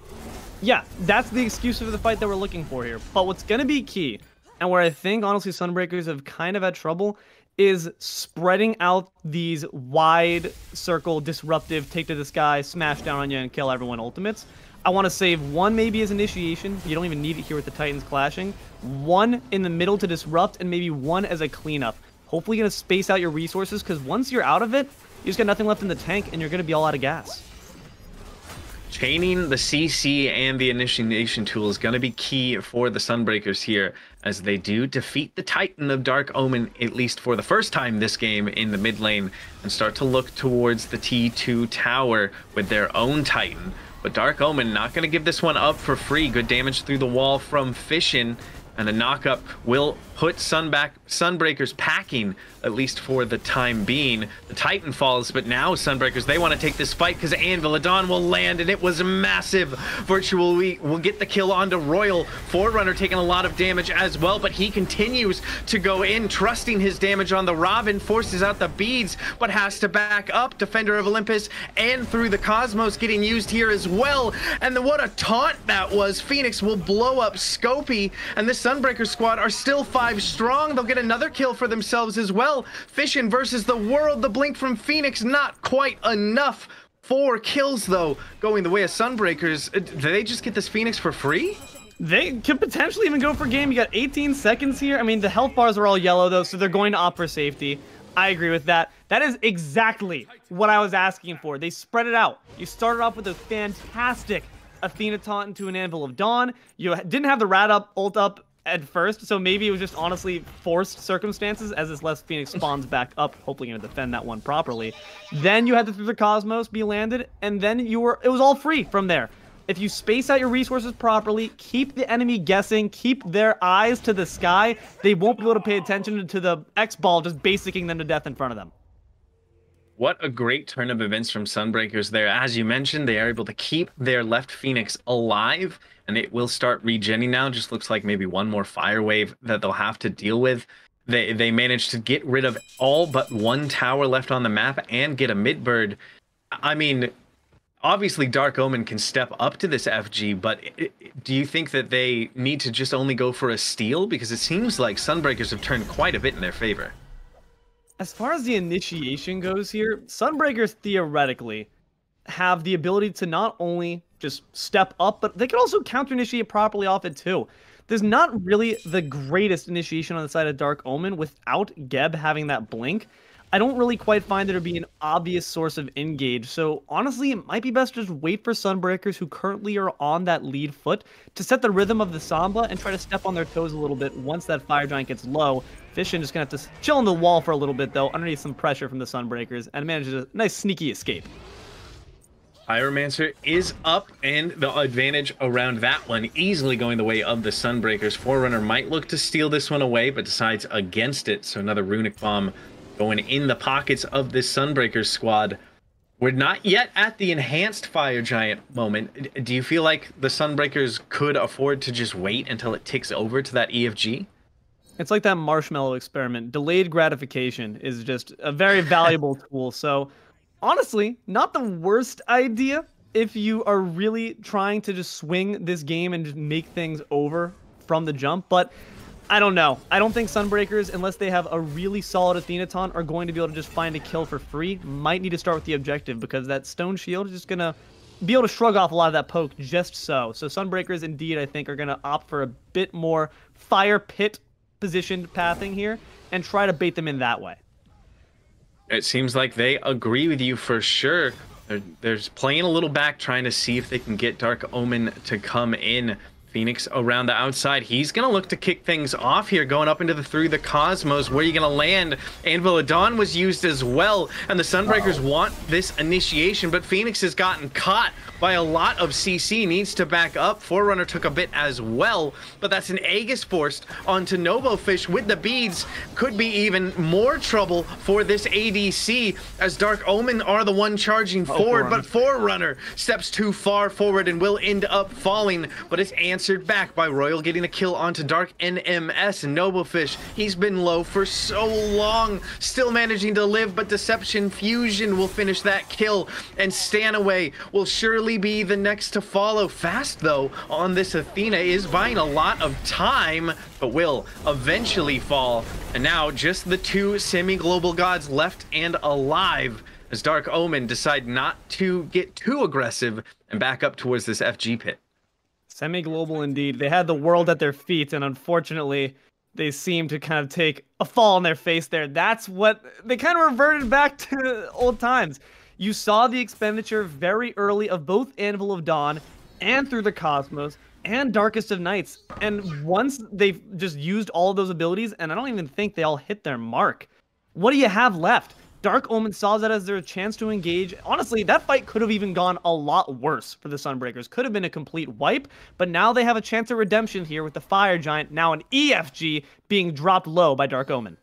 Yeah, that's the excuse for the fight that we're looking for here. But what's going to be key, and where I think, honestly, Sunbreakers have kind of had trouble, is spreading out these wide circle, disruptive, take to the sky, smash down on you, and kill everyone ultimates. I want to save one maybe as initiation. You don't even need it here with the Titans clashing. One in the middle to disrupt, and maybe one as a cleanup. Hopefully going to space out your resources, because once you're out of it, you just got nothing left in the tank, and you're going to be all out of gas. Chaining the CC and the initiation tool is going to be key for the Sunbreakers here, as they do defeat the Titan of Dark Omen, at least for the first time this game, in the mid lane, and start to look towards the T2 tower with their own Titan. But Dark Omen not going to give this one up for free. Good damage through the wall from Fishin', and the knockup will put Sunbreakers packing, at least for the time being. The Titan falls, but now Sunbreakers, they want to take this fight because Anvil Adon will land, and it was massive. Virtually will get the kill onto Royal. Forerunner taking a lot of damage as well, but he continues to go in, trusting his damage on the Robin, forces out the beads, but has to back up. Defender of Olympus and through the Cosmos getting used here as well. And then what a taunt that was. Phoenix will blow up Scopey, and this Sunbreaker squad are still 5 strong. They'll get another kill for themselves as well. Fishin' versus the world. The blink from Phoenix, not quite enough. 4 kills, though, going the way of Sunbreakers. Do they just get this Phoenix for free? They could potentially even go for game. You got 18 seconds here. I mean, the health bars are all yellow, though, so they're going to opt for safety. I agree with that. That is exactly what I was asking for. They spread it out. You started off with a fantastic Athena taunt into an Anvil of Dawn. You didn't have the Rat up, ult up at first, so maybe it was just honestly forced circumstances as this last Phoenix spawns back up, hopefully going to defend that one properly. Then you had to through the Cosmos be landed, and then it was all free from there. If you space out your resources properly, keep the enemy guessing, keep their eyes to the sky, they won't be able to pay attention to the X-Ball just basicking them to death in front of them. What a great turn of events from Sunbreakers there. As you mentioned, they are able to keep their left Phoenix alive, and it will start regenning now. Just looks like maybe one more fire wave that they'll have to deal with. They managed to get rid of all but one tower left on the map and get a mid-bird. I mean, obviously Dark Omen can step up to this FG, but do you think that they need to just only go for a steal? Because it seems like Sunbreakers have turned quite a bit in their favor. As far as the initiation goes here, Sunbreakers theoretically have the ability to not only just step up, but they can also counter-initiate properly off it too. There's not really the greatest initiation on the side of Dark Omen without Geb having that blink. I don't really quite find there to be an obvious source of engage, so honestly, it might be best to just wait for Sunbreakers, who currently are on that lead foot, to set the rhythm of the Samba and try to step on their toes a little bit once that Fire Giant gets low. Fission just gonna have to chill on the wall for a little bit, though, underneath some pressure from the Sunbreakers, and manages a nice sneaky escape. Pyromancer is up, and the advantage around that one easily going the way of the Sunbreakers. Forerunner might look to steal this one away, but decides against it, so another Runic Bomb going in the pockets of this Sunbreakers squad. We're not yet at the enhanced Fire Giant moment. Do you feel like the Sunbreakers could afford to just wait until it ticks over to that EFG? It's like that marshmallow experiment. Delayed gratification is just a very valuable tool, so honestly, not the worst idea if you are really trying to just swing this game and just make things over from the jump, but I don't know. I don't think Sunbreakers, unless they have a really solid Athenaton, are going to be able to just find a kill for free. Might need to start with the objective, because that Stone Shield is just going to be able to shrug off a lot of that poke just so. So Sunbreakers, indeed, I think, are going to opt for a bit more fire pit positioned pathing here and try to bait them in that way. It seems like they agree with you for sure. They're playing a little back, trying to see if they can get Dark Omen to come in. Phoenix around the outside. He's going to look to kick things off here, going up into the through the Cosmos. Where are you going to land? Anvil of Dawn was used as well, and the Sunbreakers want this initiation, but Phoenix has gotten caught by a lot of CC, needs to back up. Forerunner took a bit as well, but that's an Aegis forced onto NoboFish with the beads. Could be even more trouble for this ADC, as Dark Omen are the one charging forward, but Forerunner steps too far forward and will end up falling, but it's answered back by Royal getting a kill onto Darknms. And NoboFish, he's been low for so long, still managing to live, but DeceptionFusion will finish that kill, and Stanaway will surely be the next to follow. Fast though on this Athena, is buying a lot of time, but will eventually fall. And now just the two semi-global gods left and alive, as Dark Omen decide not to get too aggressive and back up towards this FG pit. Semi-global indeed. They had the world at their feet, and unfortunately, they seem to kind of take a fall on their face there. That's what they kind of reverted back to old times. You saw the expenditure very early of both Anvil of Dawn and Through the Cosmos and Darkest of Nights. And once they've just used all of those abilities, and I don't even think they all hit their mark, what do you have left? Dark Omen saw that as their chance to engage. Honestly, that fight could have even gone a lot worse for the Sunbreakers. Could have been a complete wipe, but now they have a chance of redemption here with the Fire Giant, now an EFG, being dropped low by Dark Omen.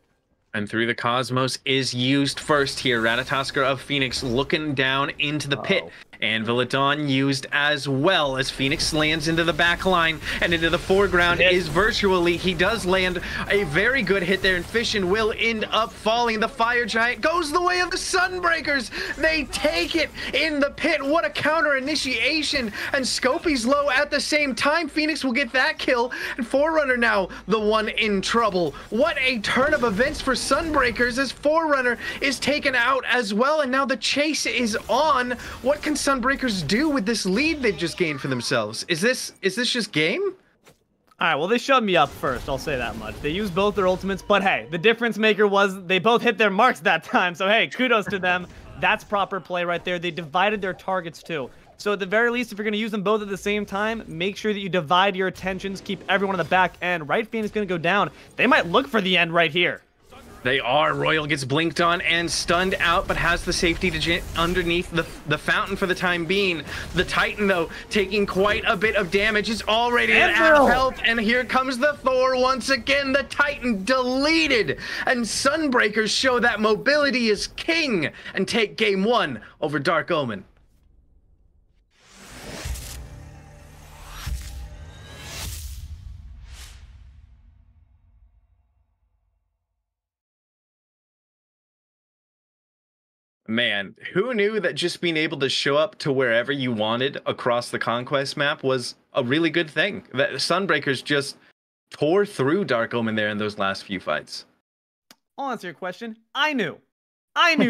And Through the Cosmos is used first here. Ratatoskr of Phoenix looking down into the pit. Anvil of Dawn used as well, as Phoenix lands into the back line and into the foreground is virtually. He does land a very good hit there, and Fission will end up falling. The Fire Giant goes the way of the Sunbreakers. They take it in the pit. What a counter initiation, and Scopey's low at the same time. Phoenix will get that kill, and Forerunner now the one in trouble. What a turn of events for Sunbreakers, as Forerunner is taken out as well, and now the chase is on. What can Sunbreakers do with this lead they've just gained for themselves? Is this just game? All right, well, they shoved me up first, I'll say that much. They used both their ultimates, but hey, the difference maker was they both hit their marks that time, so hey, kudos to them. That's proper play right there. They divided their targets too. So at the very least, if you're going to use them both at the same time, make sure that you divide your attentions, keep everyone on the back end. Right Phoenix is going to go down. They might look for the end right here. They are. Royal gets blinked on and stunned out, but has the safety to underneath the fountain for the time being. The Titan, though, taking quite a bit of damage. Is already at half health, and here comes the Thor once again. The Titan deleted, and Sunbreakers show that mobility is king and take game 1 over Dark Omen. Man, who knew that just being able to show up to wherever you wanted across the Conquest map was a really good thing? That Sunbreakers just tore through Dark Omen there in those last few fights. I'll answer your question. I knew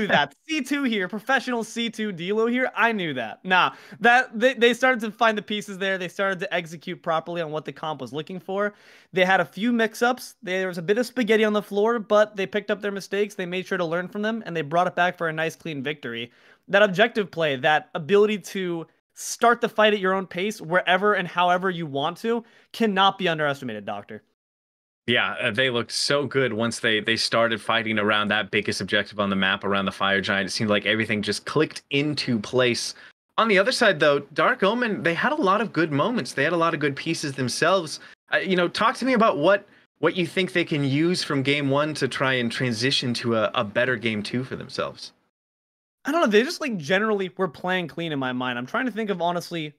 that. C2 here, professional C2 Deelo here. I knew that. Nah, that they started to find the pieces there. They started to execute properly on what the comp was looking for. They had a few mix-ups. There was a bit of spaghetti on the floor, but they picked up their mistakes. They made sure to learn from them, and they brought it back for a nice, clean victory. That objective play, that ability to start the fight at your own pace, wherever and however you want to, cannot be underestimated, Doctor. Yeah, they looked so good once they started fighting around that biggest objective on the map, around the Fire Giant. It seemed like everything just clicked into place. On the other side, though, Dark Omen, they had a lot of good moments. They had a lot of good pieces themselves. Talk to me about what you think they can use from game 1 to try and transition to a better game 2 for themselves. I don't know. They just generally were playing clean in my mind. I'm trying to think of, honestly,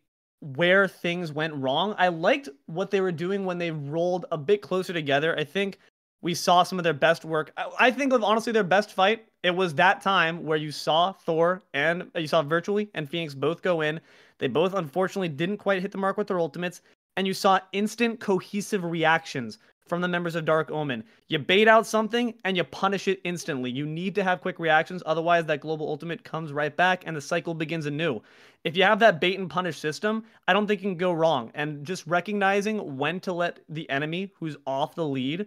where things went wrong. I liked what they were doing when they rolled a bit closer together. I think we saw some of their best work. I think of, honestly, their best fight. It was that time where you saw Thor and you saw Virtually and Phoenix both go in. They both, unfortunately, didn't quite hit the mark with their ultimates. And you saw instant cohesive reactions from the members of Dark Omen. You bait out something and you punish it instantly. You need to have quick reactions, otherwise that global ultimate comes right back and the cycle begins anew. If you have that bait and punish system, I don't think you can go wrong. And just recognizing when to let the enemy who's off the lead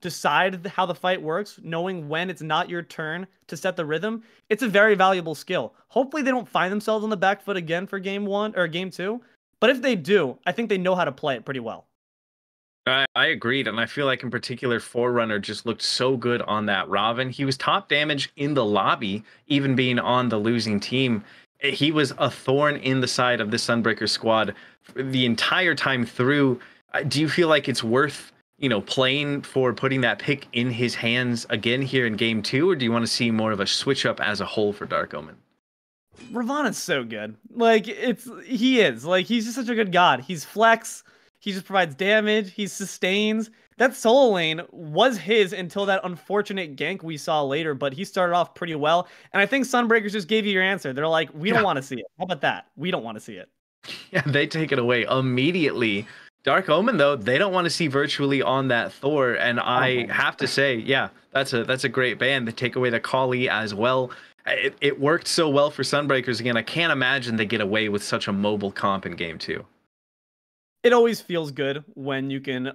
decide how the fight works, knowing when it's not your turn to set the rhythm, it's a very valuable skill. Hopefully they don't find themselves on the back foot again for game 1 or game 2. But if they do, I think they know how to play it pretty well. I agreed, and I feel like in particular Forerunner just looked so good on that Raven. He was top damage in the lobby, even being on the losing team. He was a thorn in the side of the Sunbreaker squad the entire time through. Do you feel like it's worth, playing for putting that pick in his hands again here in game 2, or do you want to see more of a switch up as a whole for Dark Omen? Ravana's so good. He's just such a good god. He's flex. He just provides damage. He sustains. That solo lane was his until that unfortunate gank we saw later, but he started off pretty well. And I think Sunbreakers just gave you your answer. They're like, we don't want to see it. How about that? We don't want to see it. Yeah, they take it away immediately. Dark Omen, though, they don't want to see Virtually on that Thor. And I have to say, yeah, that's a great ban. They take away the Kali as well. It worked so well for Sunbreakers. Again, I can't imagine they get away with such a mobile comp in game 2. It always feels good when you can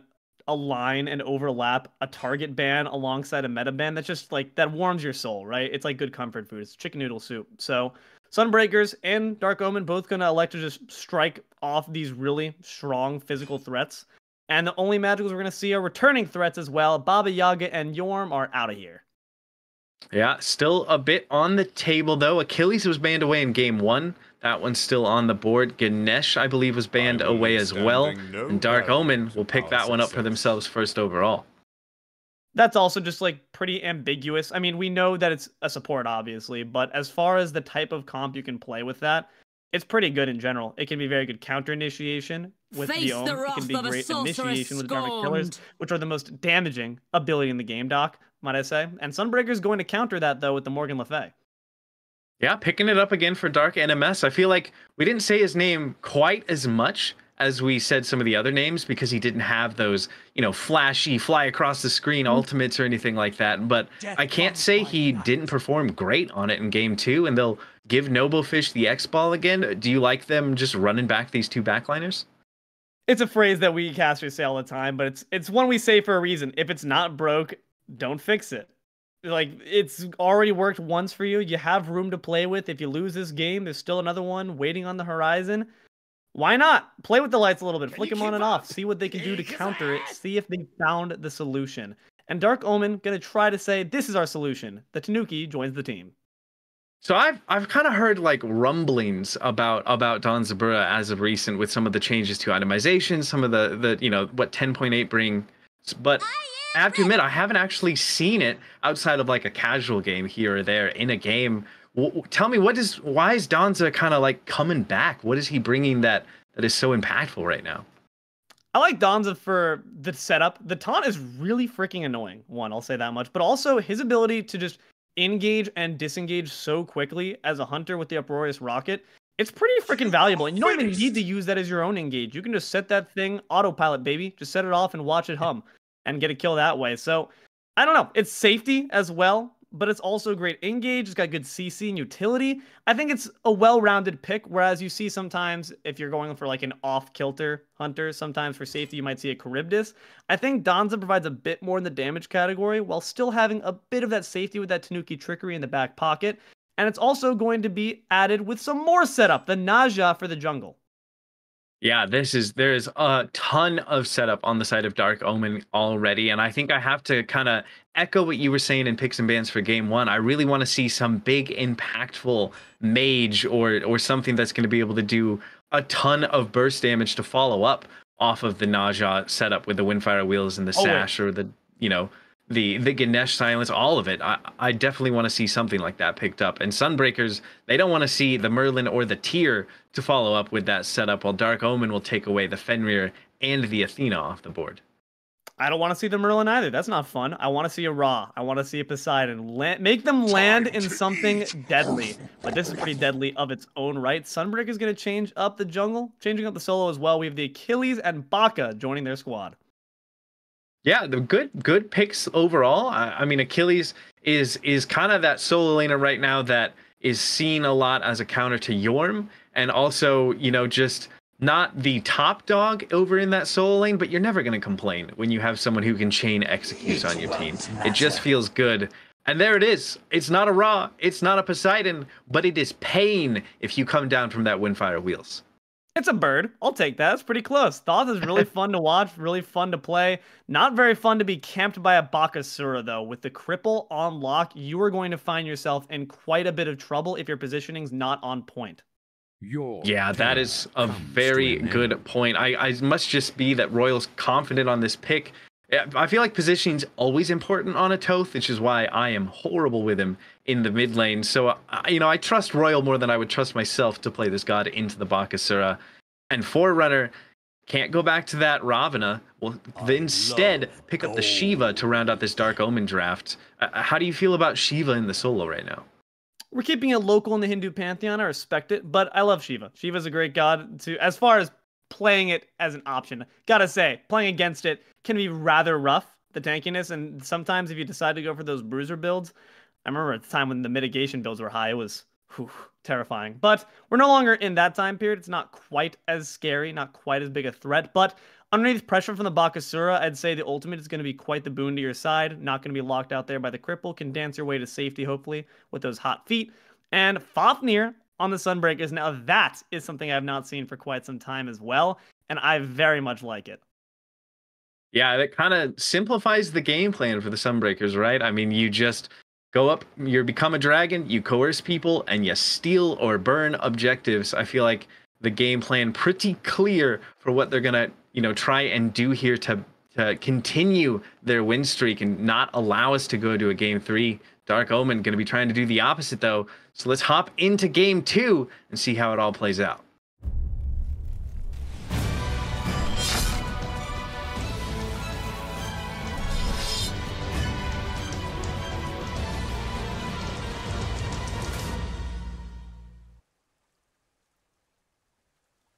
align and overlap a target ban alongside a meta ban. That's just that warms your soul, right? It's like good comfort food. It's chicken noodle soup. So Sunbreakers and Dark Omen both gonna elect to just strike off these really strong physical threats. And the only magicals we're gonna see are returning threats as well. Baba Yaga and Yorm are out of here. Yeah, still a bit on the table, though. Achilles was banned away in game 1. That one's still on the board. Ganesh, I believe, was banned away as well. And Dark Omen will pick that one up for themselves first overall. That's also just pretty ambiguous. I mean, we know that it's a support, obviously, but as far as the type of comp you can play with that, it's pretty good in general. It can be very good counter initiation with the Omen. It can be great initiation with Garment Killers, which are the most damaging ability in the game, Doc, might I say. And Sunbreaker's going to counter that, though, with the Morgan Le Fay. Yeah, picking it up again for Darknms. I feel like we didn't say his name quite as much as we said some of the other names because he didn't have those, flashy fly across the screen ultimates or anything like that. But I can't say he didn't perform great on it in game 2, and they'll give NoboFish the X-Ball again. Do you like them just running back these two backliners? It's a phrase that we casters say all the time, but it's one we say for a reason. If it's not broke, don't fix it. It's already worked once for you. You have room to play with. If you lose this game, there's still another one waiting on the horizon. Why not? Play with the lights a little bit. Flick them on and off. See what they can do to counter it. See if they found the solution. And Dark Omen gonna try to say, this is our solution. The Tanuki joins the team. So I've kind of heard like rumblings about Danzabura as of recent with some of the changes to itemization, some of the what 10.8 bring, but I have to admit I haven't actually seen it outside of like a casual game here or there in a game. Tell me why is Danza kind of like coming back? What is he bringing that is so impactful right now? I like Danza for the setup. The taunt is really freaking annoying. One, I'll say that much, but also his ability to just engage and disengage so quickly as a hunter with the Uproarious Rocket, it's pretty freaking valuable. And you don't even need to use that as your own engage. You can just set that thing autopilot, baby. Just set it off and watch it hum and get a kill that way. So I don't know. It's safety as well, but it's also great engage. It's got good CC and utility. I think it's a well-rounded pick, whereas you see sometimes if you're going for like an off-kilter hunter, sometimes for safety you might see a Charybdis. I think Danza provides a bit more in the damage category while still having a bit of that safety with that Tanuki trickery in the back pocket. And it's also going to be added with some more setup, the Naja for the jungle. Yeah, there's a ton of setup on the side of Dark Omen already, and I think I have to kind of echo what you were saying in picks and bans for game one. I really want to see some big impactful mage or something that's going to be able to do a ton of burst damage to follow up off of the Naja setup with the Windfire Wheels and the Sash or the the Ganesh Silence, all of it. I definitely want to see something like that picked up. And Sunbreakers, they don't want to see the Merlin or the Tyr to follow up with that setup, while Dark Omen will take away the Fenrir and the Athena off the board. I don't want to see the Merlin either. That's not fun. I want to see a Ra. I want to see a Poseidon. Make them land in something deadly. But this is pretty deadly of its own right. Sunbreaker is going to change up the jungle, changing up the solo as well. We have the Achilles and Baka joining their squad. Yeah, the good picks overall. I mean, Achilles is kind of that solo laner right now that is seen a lot as a counter to Yorm, and also, just not the top dog over in that solo lane, but you're never going to complain when you have someone who can chain executes on your team. It just feels good. And there it is. It's not a Ra, it's not a Poseidon, but it is pain if you come down from that Windfire Wheels. It's a bird. I'll take that. It's pretty close. Thoth is really fun to watch, really fun to play. Not very fun to be camped by a Bakasura, though. With the cripple on lock, you are going to find yourself in quite a bit of trouble if your positioning's not on point. Yeah, that is a very good point. I must just be that Royal's confident on this pick. I feel like positioning's always important on a Toth, which is why I am horrible with him in the mid lane. So, I trust Royal more than I would trust myself to play this god into the Bakasura. And Forerunner can't go back to that Ravana. Will instead pick up the Shiva to round out this Dark Omen draft. How do you feel about Shiva in the solo right now? We're keeping it local in the Hindu pantheon. I respect it, but I love Shiva. Shiva's a great god as far as playing it as an option. Gotta say, playing against it can be rather rough, the tankiness, and sometimes if you decide to go for those bruiser builds, I remember at the time when the mitigation builds were high, it was terrifying. But we're no longer in that time period. It's not quite as scary, not quite as big a threat, but underneath pressure from the Bakasura, I'd say the ultimate is going to be quite the boon to your side. Not going to be locked out there by the cripple. Can dance your way to safety, hopefully, with those hot feet. And Fafnir on the Sunbreakers. Now, that is something I have not seen for quite some time as well, and I very much like it. Yeah, that kind of simplifies the game plan for the Sunbreakers, right? I mean, you just go up, you become a dragon, you coerce people, and you steal or burn objectives. I feel like the game plan pretty clear for what they're gonna, try and do here to continue their win streak and not allow us to go to a game 3. Dark Omen going to be trying to do the opposite, though. So let's hop into game 2 and see how it all plays out.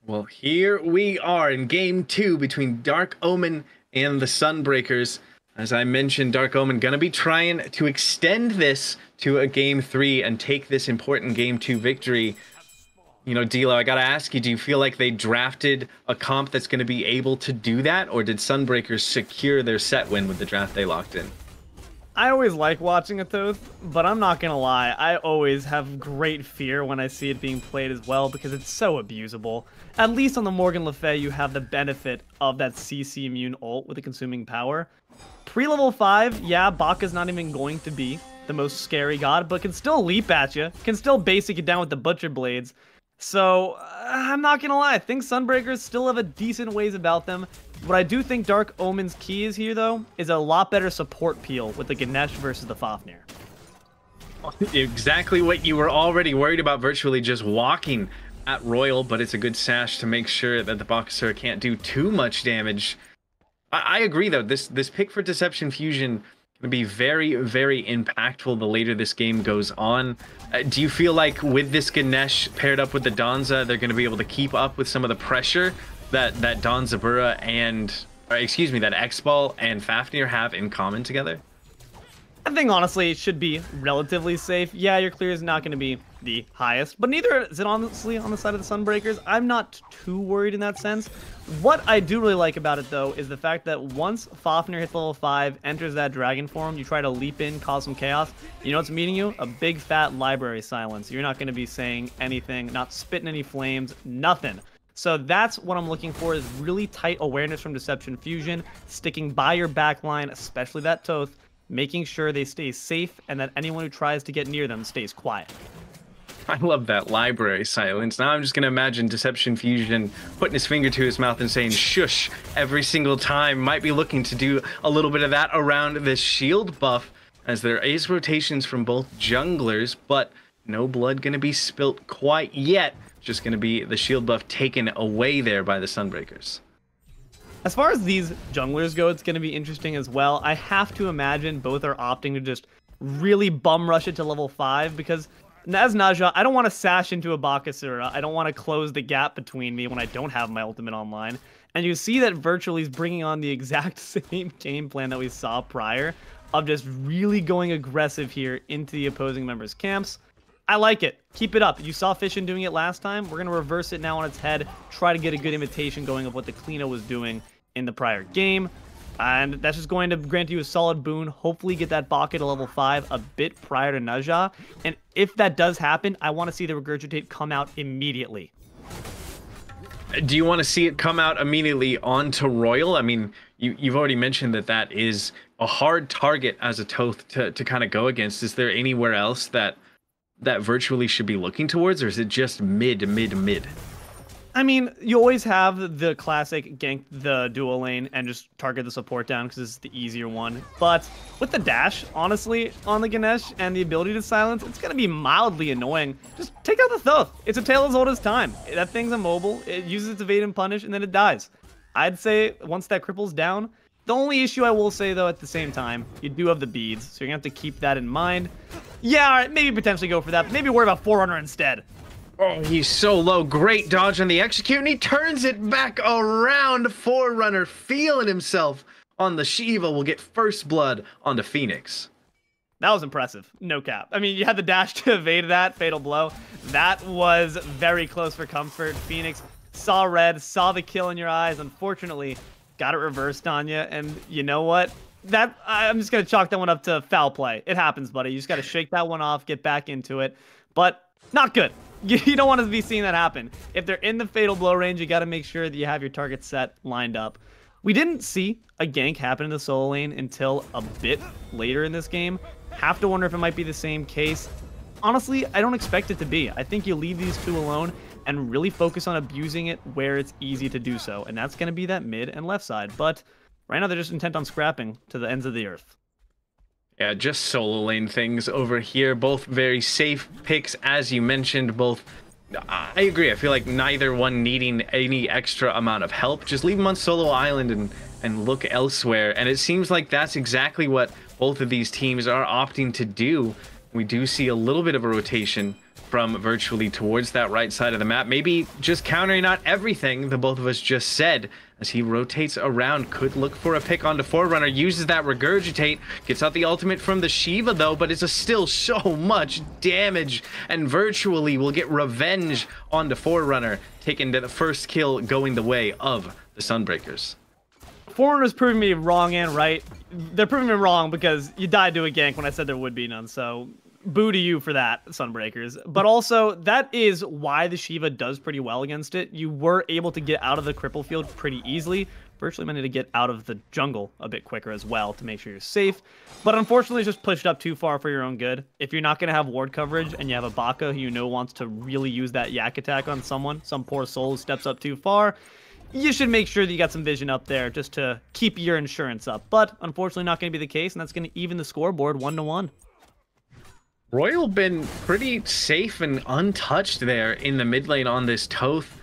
Well, here we are in game 2 between Dark Omen and the Sunbreakers. As I mentioned, Dark Omen gonna be trying to extend this to a game 3 and take this important game 2 victory. Deelo, I gotta ask you, do you feel like they drafted a comp that's gonna be able to do that, or did Sunbreakers secure their set win with the draft they locked in? I always like watching a Thoth, but I'm not gonna lie, I always have great fear when I see it being played as well because it's so abusable. At least on the Morgan Le Fay, you have the benefit of that CC immune ult with the consuming power. Pre-level 5, yeah, Baka's not even going to be the most scary god, but can still leap at you, can still basic you down with the Butcher Blades. So, I'm not gonna lie, I think Sunbreakers still have a decent ways about them. What I do think Dark Omen's key is here, though, is a lot better support peel with the Ganesh versus the Fafnir. Exactly what you were already worried about, virtually just walking at Royal, but it's a good sash to make sure that the Boxer can't do too much damage. I agree, though. This pick for DeceptionFusion going to be very, very impactful the later this game goes on. Do you feel like with this Ganesh paired up with the Donza, they're going to be able to keep up with some of the pressure that Don Zabura and, excuse me, that X-Ball and Fafnir have in common together? I think, honestly, it should be relatively safe. Yeah, your clear is not going to be the highest, but neither is it, honestly, on the side of the Sunbreakers. I'm not too worried in that sense. What I do really like about it, though, is the fact that once Fafnir hits level 5, enters that dragon form, you try to leap in, cause some chaos. You know what's meeting you? A big, fat library silence. You're not going to be saying anything, not spitting any flames, nothing. So that's what I'm looking for, is really tight awareness from DeceptionFusion, sticking by your backline, especially that Thoth, making sure they stay safe and that anyone who tries to get near them stays quiet. I love that library silence. Now I'm just going to imagine DeceptionFusion putting his finger to his mouth and saying shush every single time. Might be looking to do a little bit of that around this shield buff, as there is rotations from both junglers, but no blood going to be spilt quite yet. Just going to be the shield buff taken away there by the Sunbreakers. As far as these junglers go, it's going to be interesting as well. I have to imagine both are opting to just really bum rush it to level 5, because as Naja, I don't want to sash into a Bakasura. I don't want to close the gap between me when I don't have my ultimate online. And you see that Virtually is bringing on the exact same game plan that we saw prior, of just really going aggressive here into the opposing members' camps. I like it. Keep it up. You saw Fishin doing it last time. We're going to reverse it now on its head. Try to get a good imitation going of what the Kleena was doing in the prior game. And that's just going to grant you a solid boon. Hopefully get that Baka to level 5 a bit prior to Naja. And if that does happen, I want to see the Regurgitate come out immediately. Do you want to see it come out immediately onto Royal? I mean, you've already mentioned that is a hard target as a Thoth to kind of go against. Is there anywhere else that Virtually should be looking towards, or is it just mid? I mean, you always have the classic gank the dual lane and just target the support down because it's the easier one. But with the dash, honestly, on the Ganesh and the ability to silence, it's going to be mildly annoying. Just take out the Thoth. It's a tale as old as time. That thing's immobile. It uses its evade and punish, and then it dies. I'd say once that cripple's down, the only issue I will say, though, at the same time, you do have the beads, so you're going to have to keep that in mind. Yeah, all right, maybe potentially go for that. Maybe worry about Forerunner instead. Oh, he's so low. Great dodge on the execute, and he turns it back around. Forerunner feeling himself on the Shiva will get first blood onto Phoenix. That was impressive. No cap. I mean, you had the dash to evade that fatal blow. That was very close for comfort. Phoenix saw red, saw the kill in your eyes. Unfortunately, got it reversed on you, and you know what? I'm just going to chalk that one up to foul play. It happens, buddy. You just got to shake that one off, get back into it. But not good. You don't want to be seeing that happen. If they're in the fatal blow range, you got to make sure that you have your target set lined up. We didn't see a gank happen in the solo lane until a bit later in this game. Have to wonder if it might be the same case. Honestly, I don't expect it to be. I think you leave these two alone and really focus on abusing it where it's easy to do so. And that's going to be that mid and left side. But right now, they're just intent on scrapping to the ends of the earth. Yeah, just solo lane things over here. Both very safe picks, as you mentioned. Both, I agree. I feel like neither one needing any extra amount of help. Just leave them on solo island and look elsewhere. And it seems like that's exactly what both of these teams are opting to do. We do see a little bit of a rotation from Virtually towards that right side of the map. Maybe just countering out everything the both of us just said. As he rotates around, could look for a pick onto Forerunner, uses that Regurgitate, gets out the ultimate from the Shiva though, but it's still so much damage, and Virtually will get revenge onto Forerunner, taking the first kill going the way of the Sunbreakers. Forerunner's proving me wrong and right. they're proving me wrong because you died to a gank when I said there would be none. So boo to you for that, Sunbreakers. But also, that is why the Shiva does pretty well against it. You were able to get out of the cripple field pretty easily. Virtually managed to get out of the jungle a bit quicker as well to make sure you're safe. But unfortunately, it's just pushed up too far for your own good. If you're not going to have ward coverage and you have a Baka who you know wants to really use that yak attack on someone, some poor soul who steps up too far, you should make sure that you got some vision up there just to keep your insurance up. But unfortunately, not going to be the case, and that's going to even the scoreboard 1-1. Royal been pretty safe and untouched there in the mid lane on this Toth.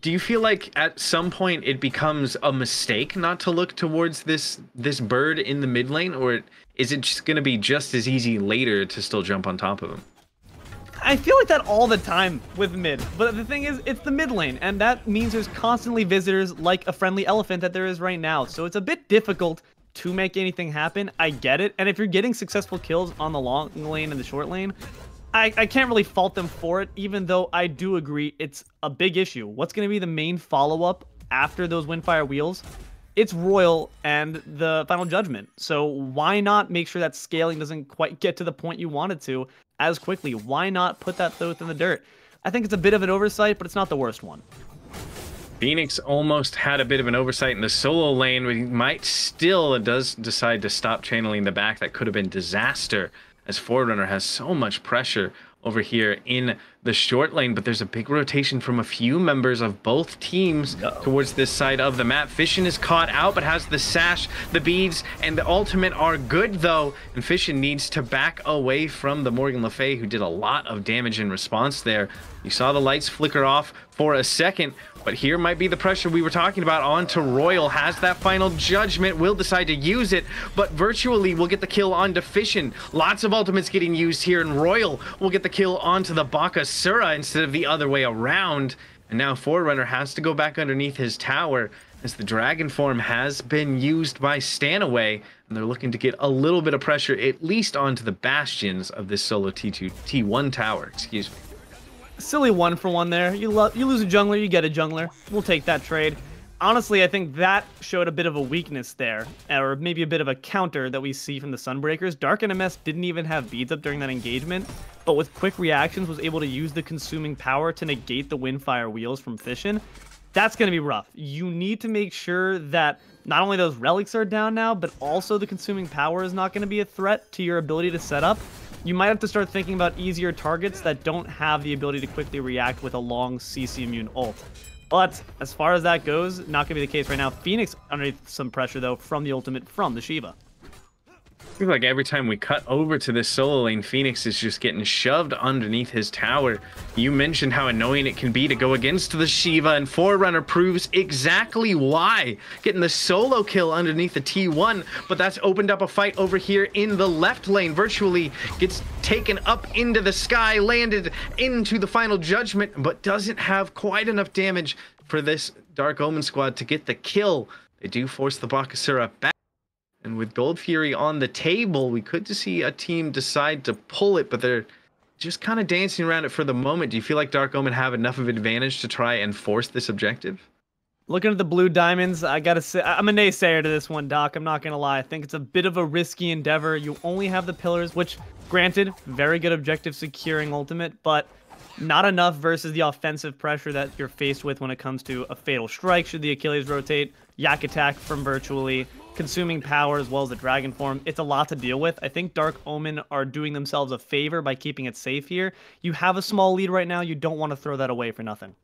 Do you feel like at some point it becomes a mistake not to look towards this bird in the mid lane, or is it just going to be just as easy later to still jump on top of him? I feel like that all the time with mid, but the thing is, it's the mid lane, and that means there's constantly visitors like a friendly elephant that there is right now, so it's a bit difficult to make anything happen. I get it, and if you're getting successful kills on the long lane and the short lane, I can't really fault them for it, even though I do agree it's a big issue. What's going to be the main follow-up after those Windfire Wheels? It's Royal and the Final Judgment. So why not make sure that scaling doesn't quite get to the point you want it to as quickly? Why not put that Thoth in the dirt? I think it's a bit of an oversight, but it's not the worst one. Phoenix almost had a bit of an oversight in the solo lane, but he might still does decide to stop channeling the back. That could have been disaster, as Forerunner has so much pressure over here in the short lane, but there's a big rotation from a few members of both teams towards this side of the map. Fission is caught out, but has the sash, the beads, and the ultimate are good though, and Fission needs to back away from the Morgan Le Fay, who did a lot of damage in response there. You saw the lights flicker off for a second, but here might be the pressure we were talking about onto Royal. Has that final judgment, will decide to use it, but virtually will get the kill onto Fission. Lots of ultimates getting used here, and Royal will get the kill onto the DoctahShru instead of the other way around. And now Forerunner has to go back underneath his tower, as the dragon form has been used by Stanaway, and they're looking to get a little bit of pressure at least onto the bastions of this solo T1 tower, excuse me. Silly 1-for-1 there. You lose a jungler, you get a jungler. We'll take that trade. Honestly, I think that showed a bit of a weakness there, or maybe a bit of a counter that we see from the Sunbreakers. Darknms didn't even have beads up during that engagement, but with quick reactions was able to use the consuming power to negate the Windfire Wheels from Fission. That's going to be rough. You need to make sure that not only those relics are down now, but also the consuming power is not going to be a threat to your ability to set up. You might have to start thinking about easier targets that don't have the ability to quickly react with a long CC immune ult. But as far as that goes, not going to be the case right now. Phoenix underneath some pressure, though, from the ultimate from the Shiva. I feel like every time we cut over to this solo lane, Phoenix is just getting shoved underneath his tower. You mentioned how annoying it can be to go against the Shiva, and Forerunner proves exactly why. Getting the solo kill underneath the T1, but that's opened up a fight over here in the left lane. Virtually gets taken up into the sky, landed into the final judgment, but doesn't have quite enough damage for this Dark Omen squad to get the kill. They do force the DoctahShru back. And with Gold Fury on the table, we could see a team decide to pull it, but they're just kind of dancing around it for the moment. Do you feel like Dark Omen have enough of an advantage to try and force this objective? Looking at the blue diamonds, I gotta say, I'm a naysayer to this one, Doc. I'm not gonna lie. I think it's a bit of a risky endeavor. You only have the pillars, which, granted, very good objective securing ultimate, but not enough versus the offensive pressure that you're faced with when it comes to a fatal strike should the Achilles rotate, yak attack from virtually, consuming power as well as the dragon form. It's a lot to deal with. I think Dark Omen are doing themselves a favor by keeping it safe here. You have a small lead right now. You don't want to throw that away for nothing.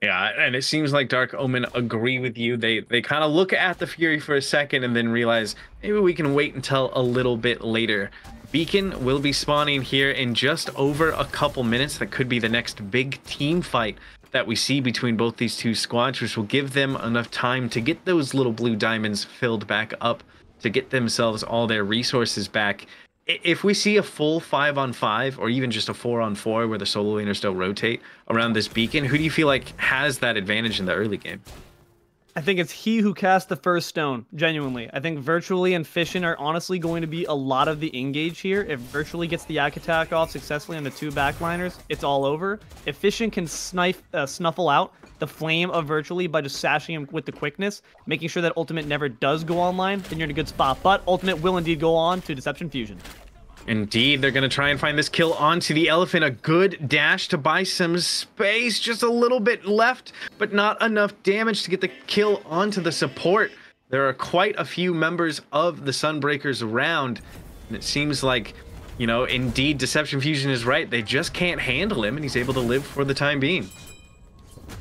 Yeah, and it seems like Dark Omen agree with you. They kind of look at the Fury for a second and then realize maybe we can wait until a little bit later. Beacon will be spawning here in just over a couple minutes. That could be the next big team fight that we see between both these two squads, which will give them enough time to get those little blue diamonds filled back up, to get themselves all their resources back. If we see a full 5-on-5 or even just a 4-on-4 where the solo laners don't rotate around this beacon, who do you feel like has that advantage in the early game? I think it's he who cast the first stone, genuinely. I think Virtually and Fission are honestly going to be a lot of the engage here. If Virtually gets the Yak attack off successfully on the two backliners, it's all over. If Fission can snuffle out the flame of Virtually by just sashing him with the quickness, making sure that ultimate never does go online, then you're in a good spot. But ultimate will indeed go on to DeceptionFusion. Indeed, they're going to try and find this kill onto the elephant. A good dash to buy some space. Just a little bit left, but not enough damage to get the kill onto the support. There are quite a few members of the Sunbreakers around, and it seems like, you know, indeed, DeceptionFusion is right. They just can't handle him, and he's able to live for the time being.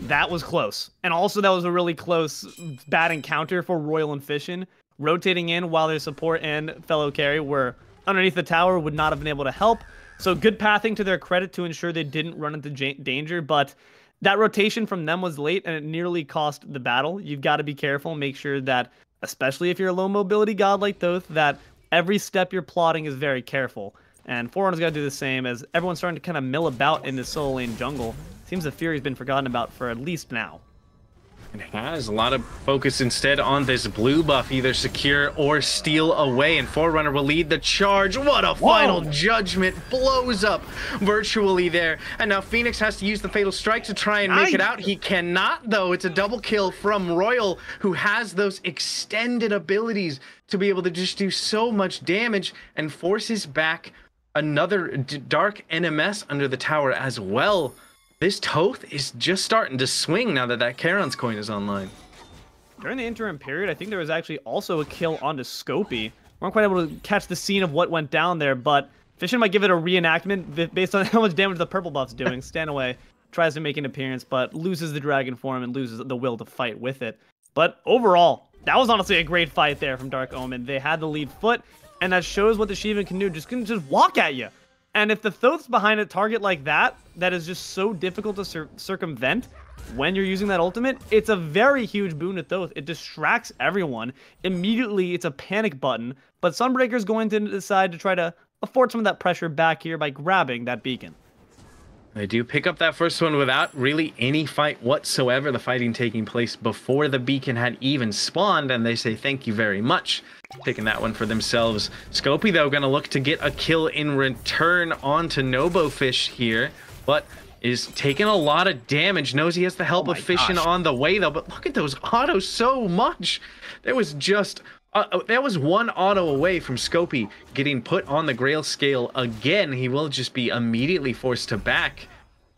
That was close. And also that was a really close bad encounter for Royal and Fission. Rotating in while their support and fellow carry were underneath the tower, would not have been able to help. So good pathing to their credit to ensure they didn't run into danger, but that rotation from them was late and it nearly cost the battle. You've got to be careful, make sure that, especially if you're a low mobility god like Thoth, that every step you're plotting is very careful. And Forerunner's got to do the same, as everyone's starting to kind of mill about in this solo lane jungle. Seems the Fury's been forgotten about for at least now. It has a lot of focus instead on this blue buff, either secure or steal away, and Forerunner will lead the charge. What a final judgment. Blows up Virtually there, and now Phoenix has to use the fatal strike to try and make it out. He cannot, though. It's a double kill from Royal, who has those extended abilities to be able to just do so much damage, and forces back another Darknms under the tower as well. This Thoth is just starting to swing now that that Charon's coin is online. During the interim period, I think there was actually also a kill onto Scopey. We weren't quite able to catch the scene of what went down there, but Fission might give it a reenactment based on how much damage the purple buff's doing. Stanaway tries to make an appearance, but loses the dragon form and loses the will to fight with it. But overall, that was honestly a great fight there from Dark Omen. They had the lead foot, and that shows what the Shiva can do. Just walk at you. And if the Thoth's behind a target like that, that is just so difficult to circumvent when you're using that ultimate, it's a very huge boon to Thoth. It distracts everyone. Immediately, it's a panic button. But Sunbreaker's going to decide to try to afford some of that pressure back here by grabbing that beacon. They do pick up that first one without really any fight whatsoever. The fighting taking place before the beacon had even spawned, and they say thank you very much. Taking that one for themselves. Scopey, though, going to look to get a kill in return onto NoboFish here, but is taking a lot of damage. Knows he has the help of Fission on the way, though, but look at those autos so much. There was just... that was one auto away from Scopey getting put on the Grail scale again. He will just be immediately forced to back.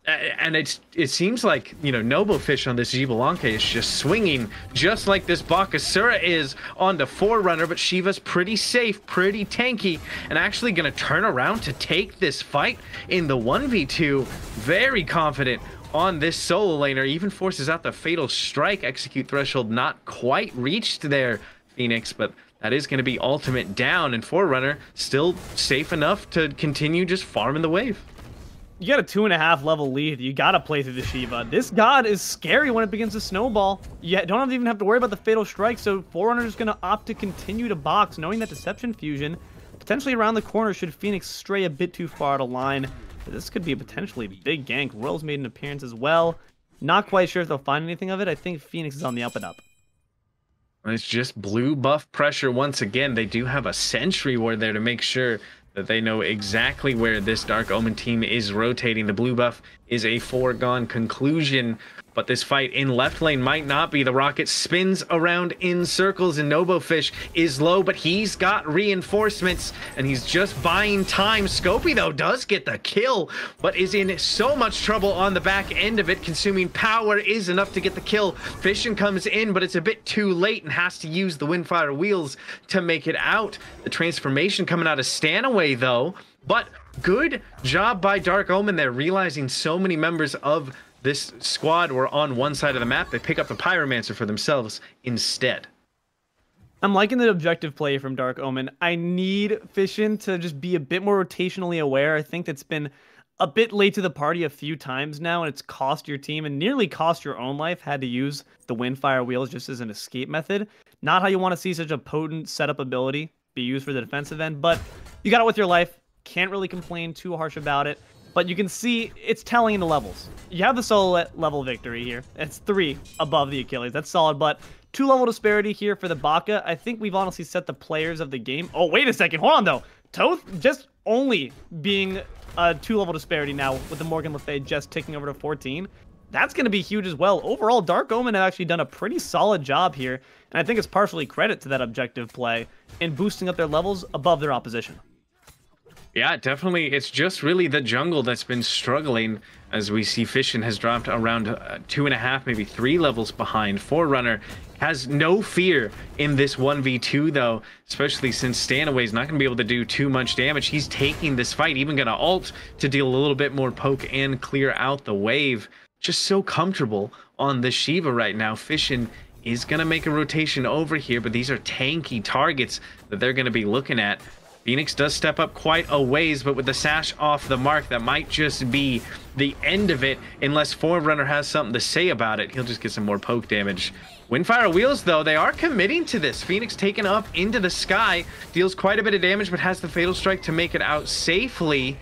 And it seems like, you know, NoboFish on this Xbalanque is just swinging just like this Bakasura is on the Forerunner, but Shiva's pretty safe, pretty tanky, and actually going to turn around to take this fight in the 1v2. Very confident on this solo laner, even forces out the fatal strike. Execute threshold not quite reached there, Phoenix, but that is going to be ultimate down, and Forerunner still safe enough to continue just farming the wave. You got a 2.5 level lead. You got to play through the Shiva. This god is scary when it begins to snowball. You don't even have to worry about the fatal strike, so Forerunner is going to opt to continue to box, knowing that DeceptionFusion potentially around the corner should Phoenix stray a bit too far to line. But this could be a potentially big gank. Royal's made an appearance as well. Not quite sure if they'll find anything of it. I think Phoenix is on the up and up. It's just blue buff pressure once again. They do have a sentry ward there to make sure that they know exactly where this Dark Omen team is rotating. The blue buff is a foregone conclusion, but this fight in left lane might not be. The rocket spins around in circles, and NoboFish is low, but he's got reinforcements, and he's just buying time. Scopey, though, does get the kill, but is in so much trouble on the back end of it. Consuming power is enough to get the kill. Fission comes in, but it's a bit too late and has to use the Windfire Wheels to make it out. The transformation coming out of Stanaway, though, but good job by Dark Omen there, realizing so many members of this squad were on one side of the map. They pick up the Pyromancer for themselves instead. I'm liking the objective play from Dark Omen. I need Fission to just be a bit more rotationally aware. I think that's been a bit late to the party a few times now, and it's cost your team and nearly cost your own life. Had to use the Windfire Wheels just as an escape method. Not how you want to see such a potent setup ability be used for the defensive end, but you got it with your life. Can't really complain too harsh about it. But you can see it's telling in the levels. You have the solo level victory here. It's 3 above the Achilles. That's solid, but 2-level disparity here for the Baka. I think we've honestly set the players of the game. Oh, wait a second. Hold on, though. Toth just only being a 2-level disparity now with the Morgan Le Fay just ticking over to 14. That's going to be huge as well. Overall, Dark Omen have actually done a pretty solid job here, and I think it's partially credit to that objective play in boosting up their levels above their opposition. Yeah, definitely. It's just really the jungle that's been struggling, as we see Fission has dropped around 2.5, maybe 3 levels behind. Forerunner has no fear in this 1v2 though, especially since Stanaway is not going to be able to do too much damage. He's taking this fight, even going to ult to deal a little bit more poke and clear out the wave. Just so comfortable on the Shiva right now. Fission is going to make a rotation over here, but these are tanky targets that they're going to be looking at. Phoenix does step up quite a ways, but with the sash off the mark, that might just be the end of it unless Forerunner has something to say about it. He'll just get some more poke damage. Windfire Wheels, though, they are committing to this. Phoenix taken up into the sky, deals quite a bit of damage, but has the Fatal Strike to make it out safely.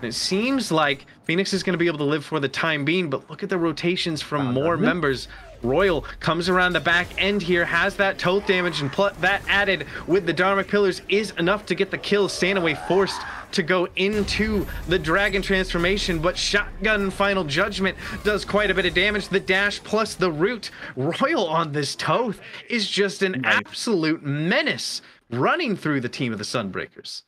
It seems like Phoenix is going to be able to live for the time being, but look at the rotations from more members. Royal comes around the back end here, has that Toth damage, and that added with the Dharmic Pillars is enough to get the kill. Stanaway forced to go into the Dragon transformation, but Shotgun Final Judgment does quite a bit of damage. The dash plus the root. Royal on this Toth is just an absolute menace running through the team of the Sunbreakers.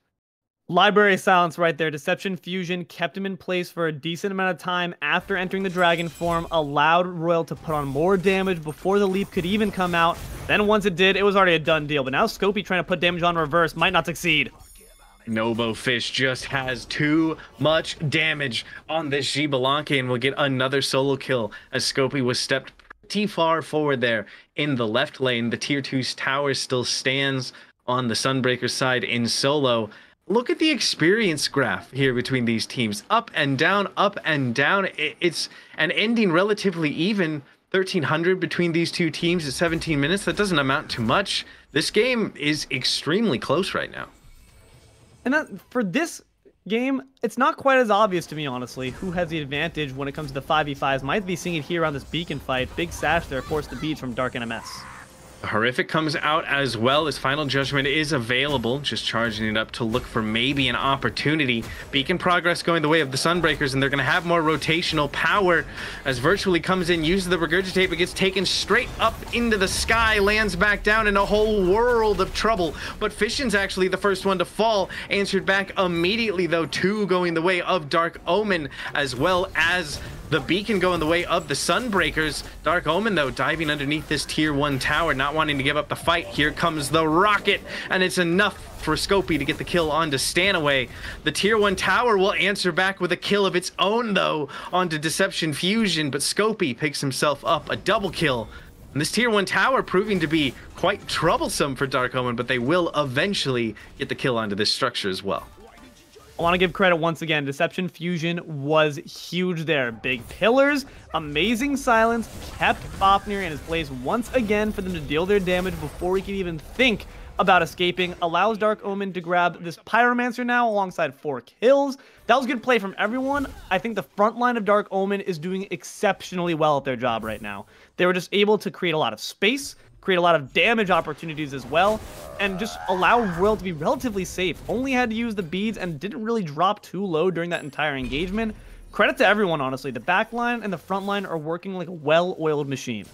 Library silence right there. DeceptionFusion kept him in place for a decent amount of time after entering the dragon form, allowed Royal to put on more damage before the leap could even come out. Then once it did, it was already a done deal. But now Scopey trying to put damage on reverse might not succeed. NoboFish just has too much damage on this Xbalanque and will get another solo kill as Scopey was stepped pretty far forward there in the left lane. The tier 2's tower still stands on the Sunbreaker side in solo. Look at the experience graph here between these teams. Up and down, up and down. It's an ending relatively even. 1,300 between these two teams at 17 minutes. That doesn't amount to much. This game is extremely close right now. And for this game, it's not quite as obvious to me, honestly, who has the advantage when it comes to the 5v5s. Might be seeing it here on this beacon fight. Big sash there, forced the beats from Darknms. Horrific comes out as well as Final Judgment is available, just charging it up to look for maybe an opportunity. Beacon progress going the way of the Sunbreakers, and they're going to have more rotational power as Virtually comes in, uses the Regurgitate, but gets taken straight up into the sky, lands back down in a whole world of trouble. But Fission's actually the first one to fall, answered back immediately though, 2 going the way of Dark Omen, as well as the beacon going the way of the Sunbreakers. Dark Omen, though, diving underneath this tier 1 tower, not wanting to give up the fight. Here comes the rocket, and it's enough for Scopey to get the kill onto Stanaway. The tier 1 tower will answer back with a kill of its own, though, onto DeceptionFusion, but Scopey picks himself up a double kill. And this tier 1 tower proving to be quite troublesome for Dark Omen, but they will eventually get the kill onto this structure as well. I want to give credit once again. DeceptionFusion was huge there. Big pillars, amazing silence, kept Fafnir in his place once again for them to deal their damage before he could even think about escaping. Allows Dark Omen to grab this Pyromancer now alongside 4 kills. That was good play from everyone. I think the front line of Dark Omen is doing exceptionally well at their job right now. They were just able to create a lot of space, create a lot of damage opportunities as well, and just allow Royal to be relatively safe. Only had to use the beads and didn't really drop too low during that entire engagement. Credit to everyone, honestly. The back line and the front line are working like a well-oiled machine.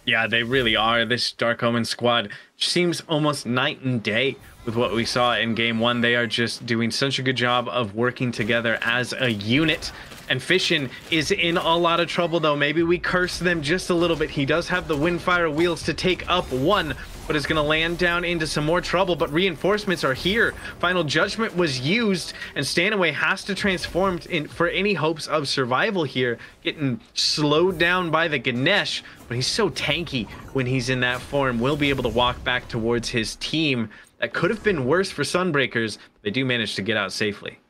Yeah, they really are. This Dark Omen squad seems almost night and day with what we saw in game 1. They are just doing such a good job of working together as a unit. And Fission is in a lot of trouble, though. Maybe we curse them just a little bit. He does have the Windfire Wheels to take up 1, but is going to land down into some more trouble. But reinforcements are here. Final Judgment was used, and Stanaway has to transform for any hopes of survival here. Getting slowed down by the Ganesh, but he's so tanky when he's in that form. Will be able to walk back towards his team. That could have been worse for Sunbreakers, but they do manage to get out safely.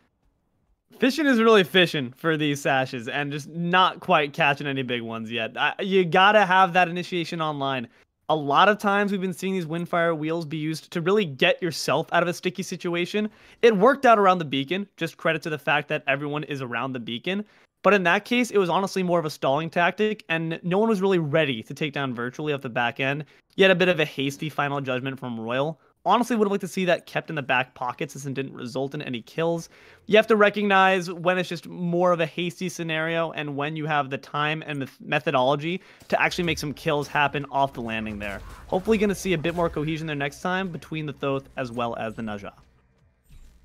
Fission is really fishing for these sashes and just not quite catching any big ones yet. You gotta have that initiation online. A lot of times we've been seeing these Windfire Wheels be used to really get yourself out of a sticky situation. It worked out around the beacon. Just credit to the fact that everyone is around the beacon. But in that case, it was honestly more of a stalling tactic, and no one was really ready to take down Virtually off the back end. You had a bit of a hasty final judgment from Royal. Honestly, would have liked to see that kept in the back pocket since it didn't result in any kills. You have to recognize when it's just more of a hasty scenario and when you have the time and methodology to actually make some kills happen off the landing there. Hopefully going to see a bit more cohesion there next time between the Thoth as well as the Naja.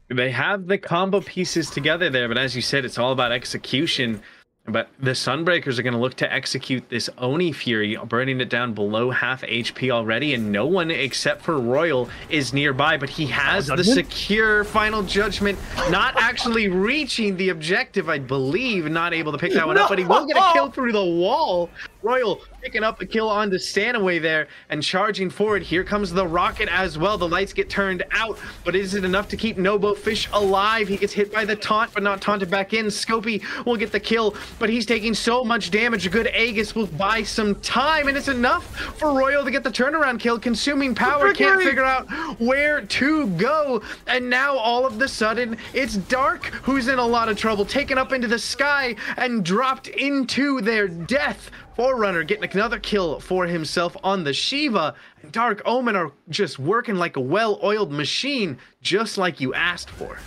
They have the combo pieces together there, but as you said, it's all about execution. But the Sunbreakers are going to look to execute this Oni Fury, burning it down below half HP already, and no one except for Royal is nearby, but he has the secure Final Judgment, not actually reaching the objective, I believe, not able to pick that one up, but he will get a kill through the wall. Royal picking up a kill onto Stanaway there and charging forward. Here comes the rocket as well. The lights get turned out, but is it enough to keep NoboFish alive? He gets hit by the taunt, but not taunted back in. Scopey will get the kill, but he's taking so much damage. A good Aegis will buy some time, and it's enough for Royal to get the turnaround kill. Consuming power, can't figure out where to go, and now all of the sudden it's Dark who's in a lot of trouble, taken up into the sky and dropped into their death. Forerunner getting another kill for himself on the Shiva, and Dark Omen are just working like a well-oiled machine, just like you asked for.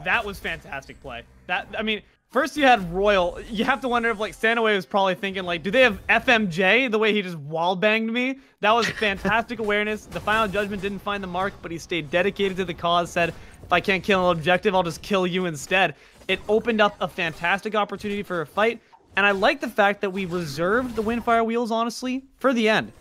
That was fantastic play. I mean, first you had Royal. You have to wonder if, like, Stanaway was probably thinking, like, do they have FMJ the way he just wall-banged me? That was fantastic awareness. The Final Judgment didn't find the mark, but he stayed dedicated to the cause, said, if I can't kill an objective, I'll just kill you instead. It opened up a fantastic opportunity for a fight. And I like the fact that we reserved the Windfire Wheels, honestly, for the end.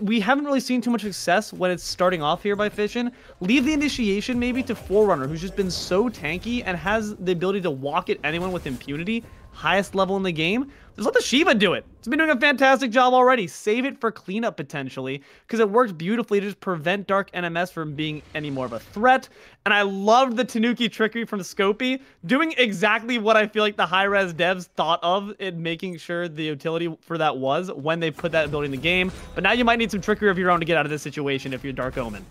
We haven't really seen too much success when it's starting off here by Fission. Leave the initiation maybe to Forerunner, who's just been so tanky and has the ability to walk at anyone with impunity. Highest level in the game. Just let the Shiva do it. It's been doing a fantastic job already. Save it for cleanup potentially, because it worked beautifully to just prevent Dark NMS from being any more of a threat. And I loved the Tanuki trickery from Scopey, doing exactly what I feel like the high-res devs thought of in making sure the utility for that was when they put that ability in the game. But now you might need some trickery of your own to get out of this situation if you're Dark Omen.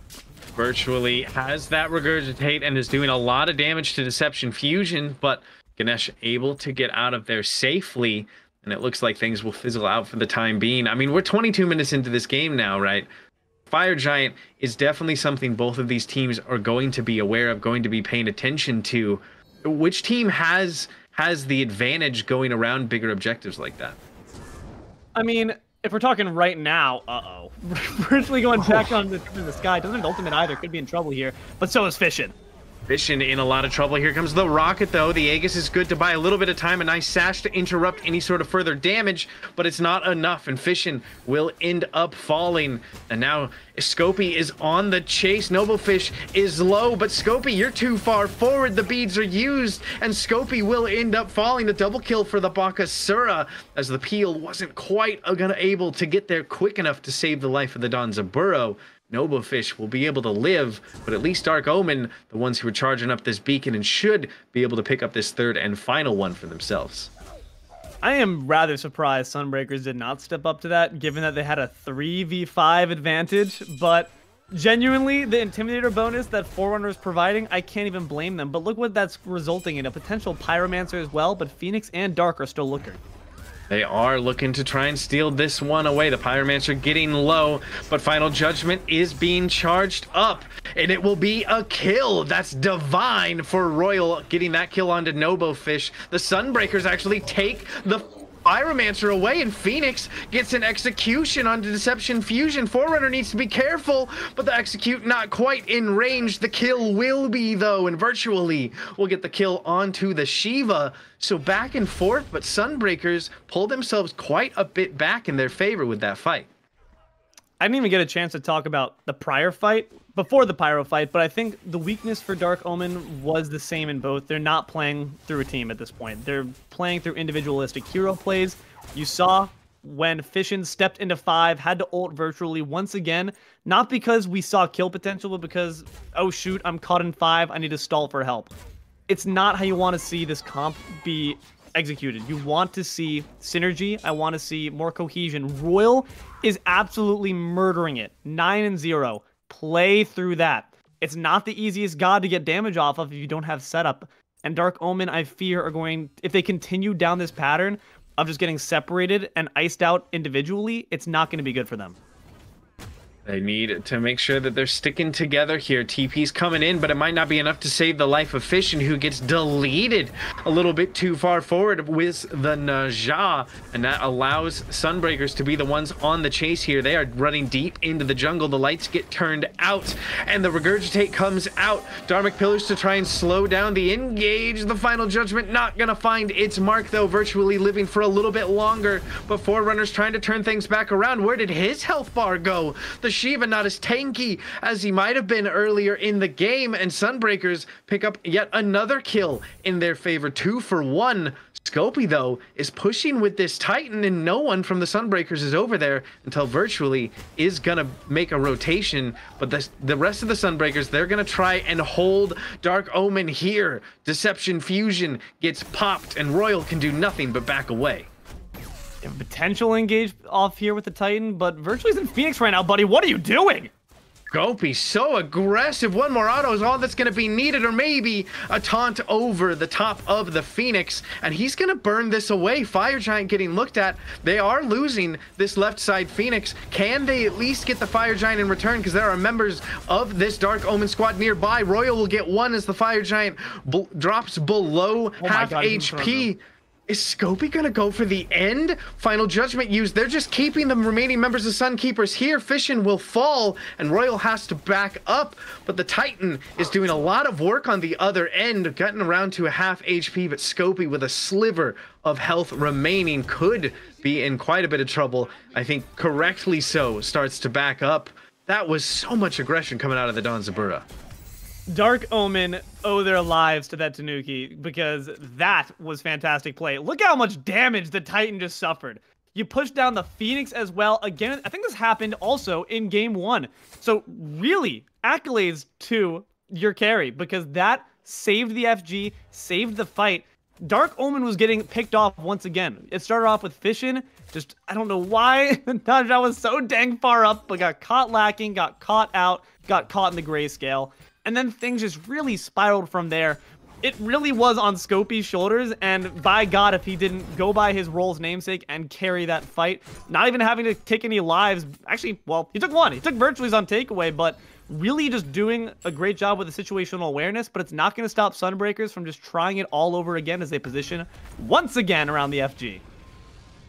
Virtually has that regurgitate and is doing a lot of damage to DeceptionFusion, but Ganesh able to get out of there safely, and it looks like things will fizzle out for the time being. I mean, we're 22 minutes into this game now, right? Fire Giant is definitely something both of these teams are going to be aware of, going to be paying attention to. Which team has the advantage going around bigger objectives like that? I mean, if we're talking right now, Virtually going back on the sky. Doesn't have ultimate either. Could be in trouble here, but so is Fission. Fission in a lot of trouble. Here comes the rocket, though. The Aegis is good to buy a little bit of time. A nice sash to interrupt any sort of further damage, but it's not enough, and Fission will end up falling. And now Scopey is on the chase. NoboFish is low, but Scopey, you're too far forward. The beads are used, and Scopey will end up falling. The double kill for the Bakasura, as the peel wasn't quite able to get there quick enough to save the life of the Danzaburo. NoboFish will be able to live, but at least Dark Omen, the ones who are charging up this beacon, and should be able to pick up this third and final one for themselves. I am rather surprised Sunbreakers did not step up to that, given that they had a 3v5 advantage, but genuinely, the Intimidator bonus that Forerunner is providing, I can't even blame them. But look what that's resulting in, a potential Pyromancer as well, but Phoenix and Dark are still looking. They are looking to try and steal this one away. The Pyromancer getting low, but Final Judgment is being charged up, and it will be a kill. That's divine for Royal, getting that kill onto NoboFish. The Sunbreakers actually take the Pyromancer away, and Phoenix gets an execution onto DeceptionFusion. Forerunner needs to be careful, but the execute not quite in range. The kill will be, though, and Virtually will get the kill onto the Shiva. So back and forth, but Sunbreakers pull themselves quite a bit back in their favor with that fight. I didn't even get a chance to talk about the prior fight before the Pyro fight, but I think the weakness for Dark Omen was the same in both. They're not playing through a team at this point. They're playing through individualistic hero plays. You saw when Fission stepped into 5, had to ult Virtually once again, not because we saw kill potential, but because, oh shoot, I'm caught in 5, I need to stall for help. It's not how you want to see this comp be executed. You want to see synergy. I want to see more cohesion. Royal is absolutely murdering it. 9-0. Play through that. It's not the easiest god to get damage off of if you don't have setup. and Dark Omen, I fear, are going, if they continue down this pattern of just getting separated and iced out individually, it's not going to be good for them. They need to make sure that they're sticking together here. TP's coming in, but it might not be enough to save the life of Fishin, who gets deleted a little bit too far forward with the Naja, and that allows Sunbreakers to be the ones on the chase here. They are running deep into the jungle. The lights get turned out, and the Regurgitate comes out. Dharmic Pillars to try and slow down the engage. The Final Judgment not gonna find its mark, though, virtually living for a little bit longer, but Forerunner's trying to turn things back around. Where did his health bar go? The Shiva not as tanky as he might have been earlier in the game, and Sunbreakers pick up yet another kill in their favor. 2 for 1. Scopey, though, is pushing with this Titan, and no one from the Sunbreakers is over there until virtually is gonna make a rotation. But the rest of the Sunbreakers, they're gonna try and hold Dark Omen here. DeceptionFusion gets popped, and Royal can do nothing but back away. Potential engage off here with the Titan, but Virtually's in Phoenix right now, buddy. What are you doing? Scopey so aggressive. One more auto is all that's going to be needed, or maybe a taunt over the top of the Phoenix, and he's going to burn this away. Fire Giant getting looked at. They are losing this left side Phoenix. Can they at least get the Fire Giant in return? Because there are members of this Dark Omen squad nearby. Royal will get one as the Fire Giant drops below half HP. Is Scopey gonna go for the end? Final Judgment used. They're just keeping the remaining members of Sunkeepers here. Fishin will fall, and Royal has to back up. But the Titan is doing a lot of work on the other end, getting around to a half HP. But Scopey, with a sliver of health remaining, could be in quite a bit of trouble. I think correctly so. Starts to back up. That was so much aggression coming out of the Don Zabura. Dark Omen owe their lives to that Tanuki, because that was fantastic play. Look how much damage the Titan just suffered. You pushed down the Phoenix as well. Again, I think this happened also in game 1. So really, accolades to your carry, because that saved the FG, saved the fight. Dark Omen was getting picked off once again. It started off with Fishin. Just, I don't know why Naja was so dang far up, but got caught lacking, got caught out, got caught in the grayscale. And then things just really spiraled from there. It really was on Scopey's shoulders, and by God, if he didn't go by his role's namesake and carry that fight, not even having to take any lives. Actually, well, he took one. He took Virtually's on takeaway, but really just doing a great job with the situational awareness. But it's not going to stop Sunbreakers from just trying it all over again as they position once again around the FG.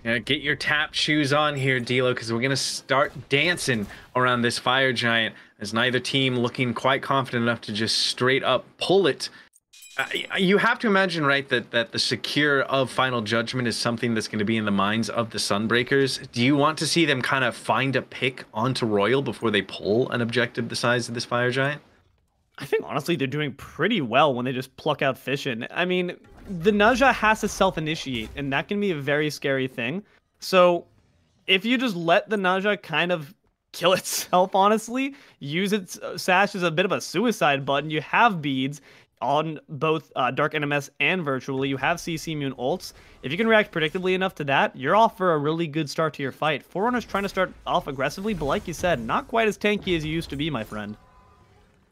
Yeah, get your tap shoes on here, Deelo, because we're going to start dancing around this Fire Giant, as neither team looking quite confident enough to just straight up pull it. You have to imagine, right, that the secure of Final Judgment is something that's going to be in the minds of the Sunbreakers. Do you want to see them kind of find a pick onto Royal before they pull an objective the size of this Fire Giant? I think, honestly, they're doing pretty well when they just pluck out Fishin. I mean, the Naja has to self-initiate, and that can be a very scary thing. So if you just let the Naja kind of kill itself, honestly, use its sash as a bit of a suicide button, you have beads on both Darknms and Virtually. You have CC immune ults. If you can react predictably enough to that, you're off for a really good start to your fight. Forerunner's trying to start off aggressively, but like you said, not quite as tanky as you used to be, my friend.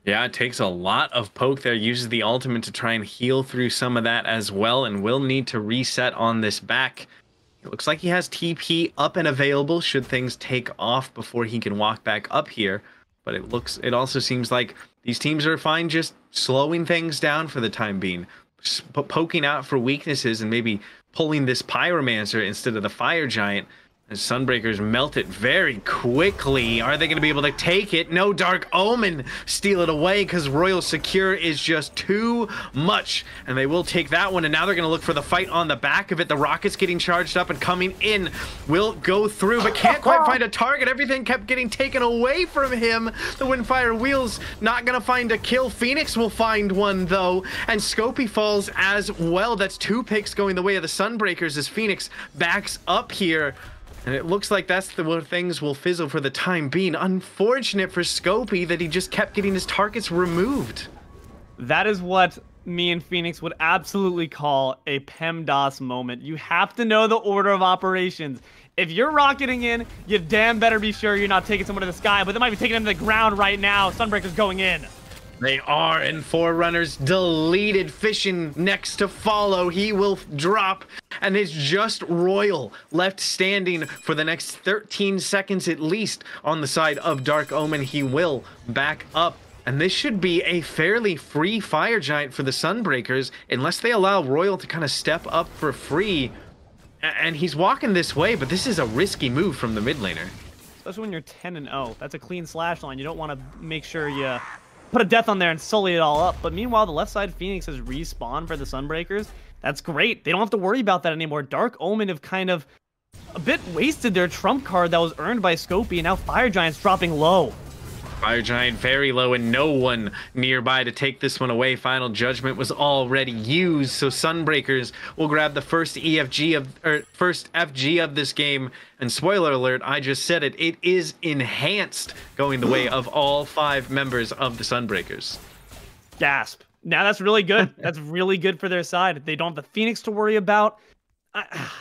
Yeah, it takes a lot of poke there. Uses the ultimate to try and heal through some of that as well, and will need to reset on this back. It looks like he has TP up and available should things take off before he can walk back up here. But it also seems like these teams are fine just slowing things down for the time being, poking out for weaknesses and maybe pulling this Pyromancer instead of the Fire Giant. As Sunbreakers melt it very quickly. Are they going to be able to take it? No, Dark Omen steal it away because Royal Secure is just too much. And they will take that one, and now they're going to look for the fight on the back of it. The rockets getting charged up and coming in will go through, but can't quite find a target. Everything kept getting taken away from him. The Windfire Wheel's not going to find a kill. Phoenix will find one, though, and Scopey falls as well. That's 2 picks going the way of the Sunbreakers as Phoenix backs up here. And it looks like that's where things will fizzle for the time being. Unfortunate for Scopey that he just kept getting his targets removed. That is what me and Phoenix would absolutely call a PEMDAS moment. You have to know the order of operations. If you're rocketing in, you damn better be sure you're not taking someone to the sky, but they might be taking him to the ground right now. Sunbreaker's going in. They are, and Forerunners deleted. Fission next to follow. He will drop, and it's just Royal left standing for the next 13 seconds at least on the side of Dark Omen. He will back up, and this should be a fairly free Fire Giant for the Sunbreakers, unless they allow Royal to kind of step up for free. And he's walking this way, but this is a risky move from the mid laner. Especially when you're 10-0. That's a clean slash line. You don't want to make sure you put a death on there and sully it all up. But meanwhile, the left side Phoenix has respawned for the Sunbreakers. That's great. They don't have to worry about that anymore. Dark Omen have kind of a bit wasted their trump card that was earned by Scopey, and now Fire Giant's dropping low. Fire Giant very low and no one nearby to take this one away. Final Judgment was already used, so Sunbreakers will grab the first first FG of this game. And spoiler alert, I just said it, it is enhanced, going the way of all 5 members of the Sunbreakers. Gasp. Now that's really good. That's really good for their side. They don't have the Phoenix to worry about.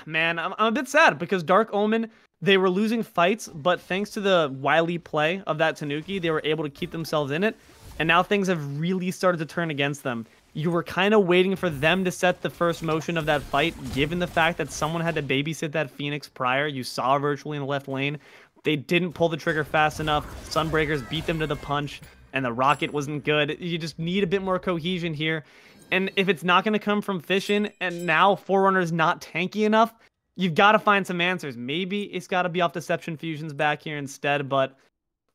Man, I'm a bit sad because Dark Omen, they were losing fights, but thanks to the wily play of that Tanuki, they were able to keep themselves in it, and now things have really started to turn against them. You were kind of waiting for them to set the first motion of that fight, given the fact that someone had to babysit that Phoenix prior. You saw virtually in the left lane. They didn't pull the trigger fast enough. Sunbreakers beat them to the punch, and the rocket wasn't good. You just need a bit more cohesion here, and if it's not going to come from Fission, and now Forerunner's not tanky enough, you've got to find some answers. Maybe it's got to be off DeceptionFusion's back here instead, but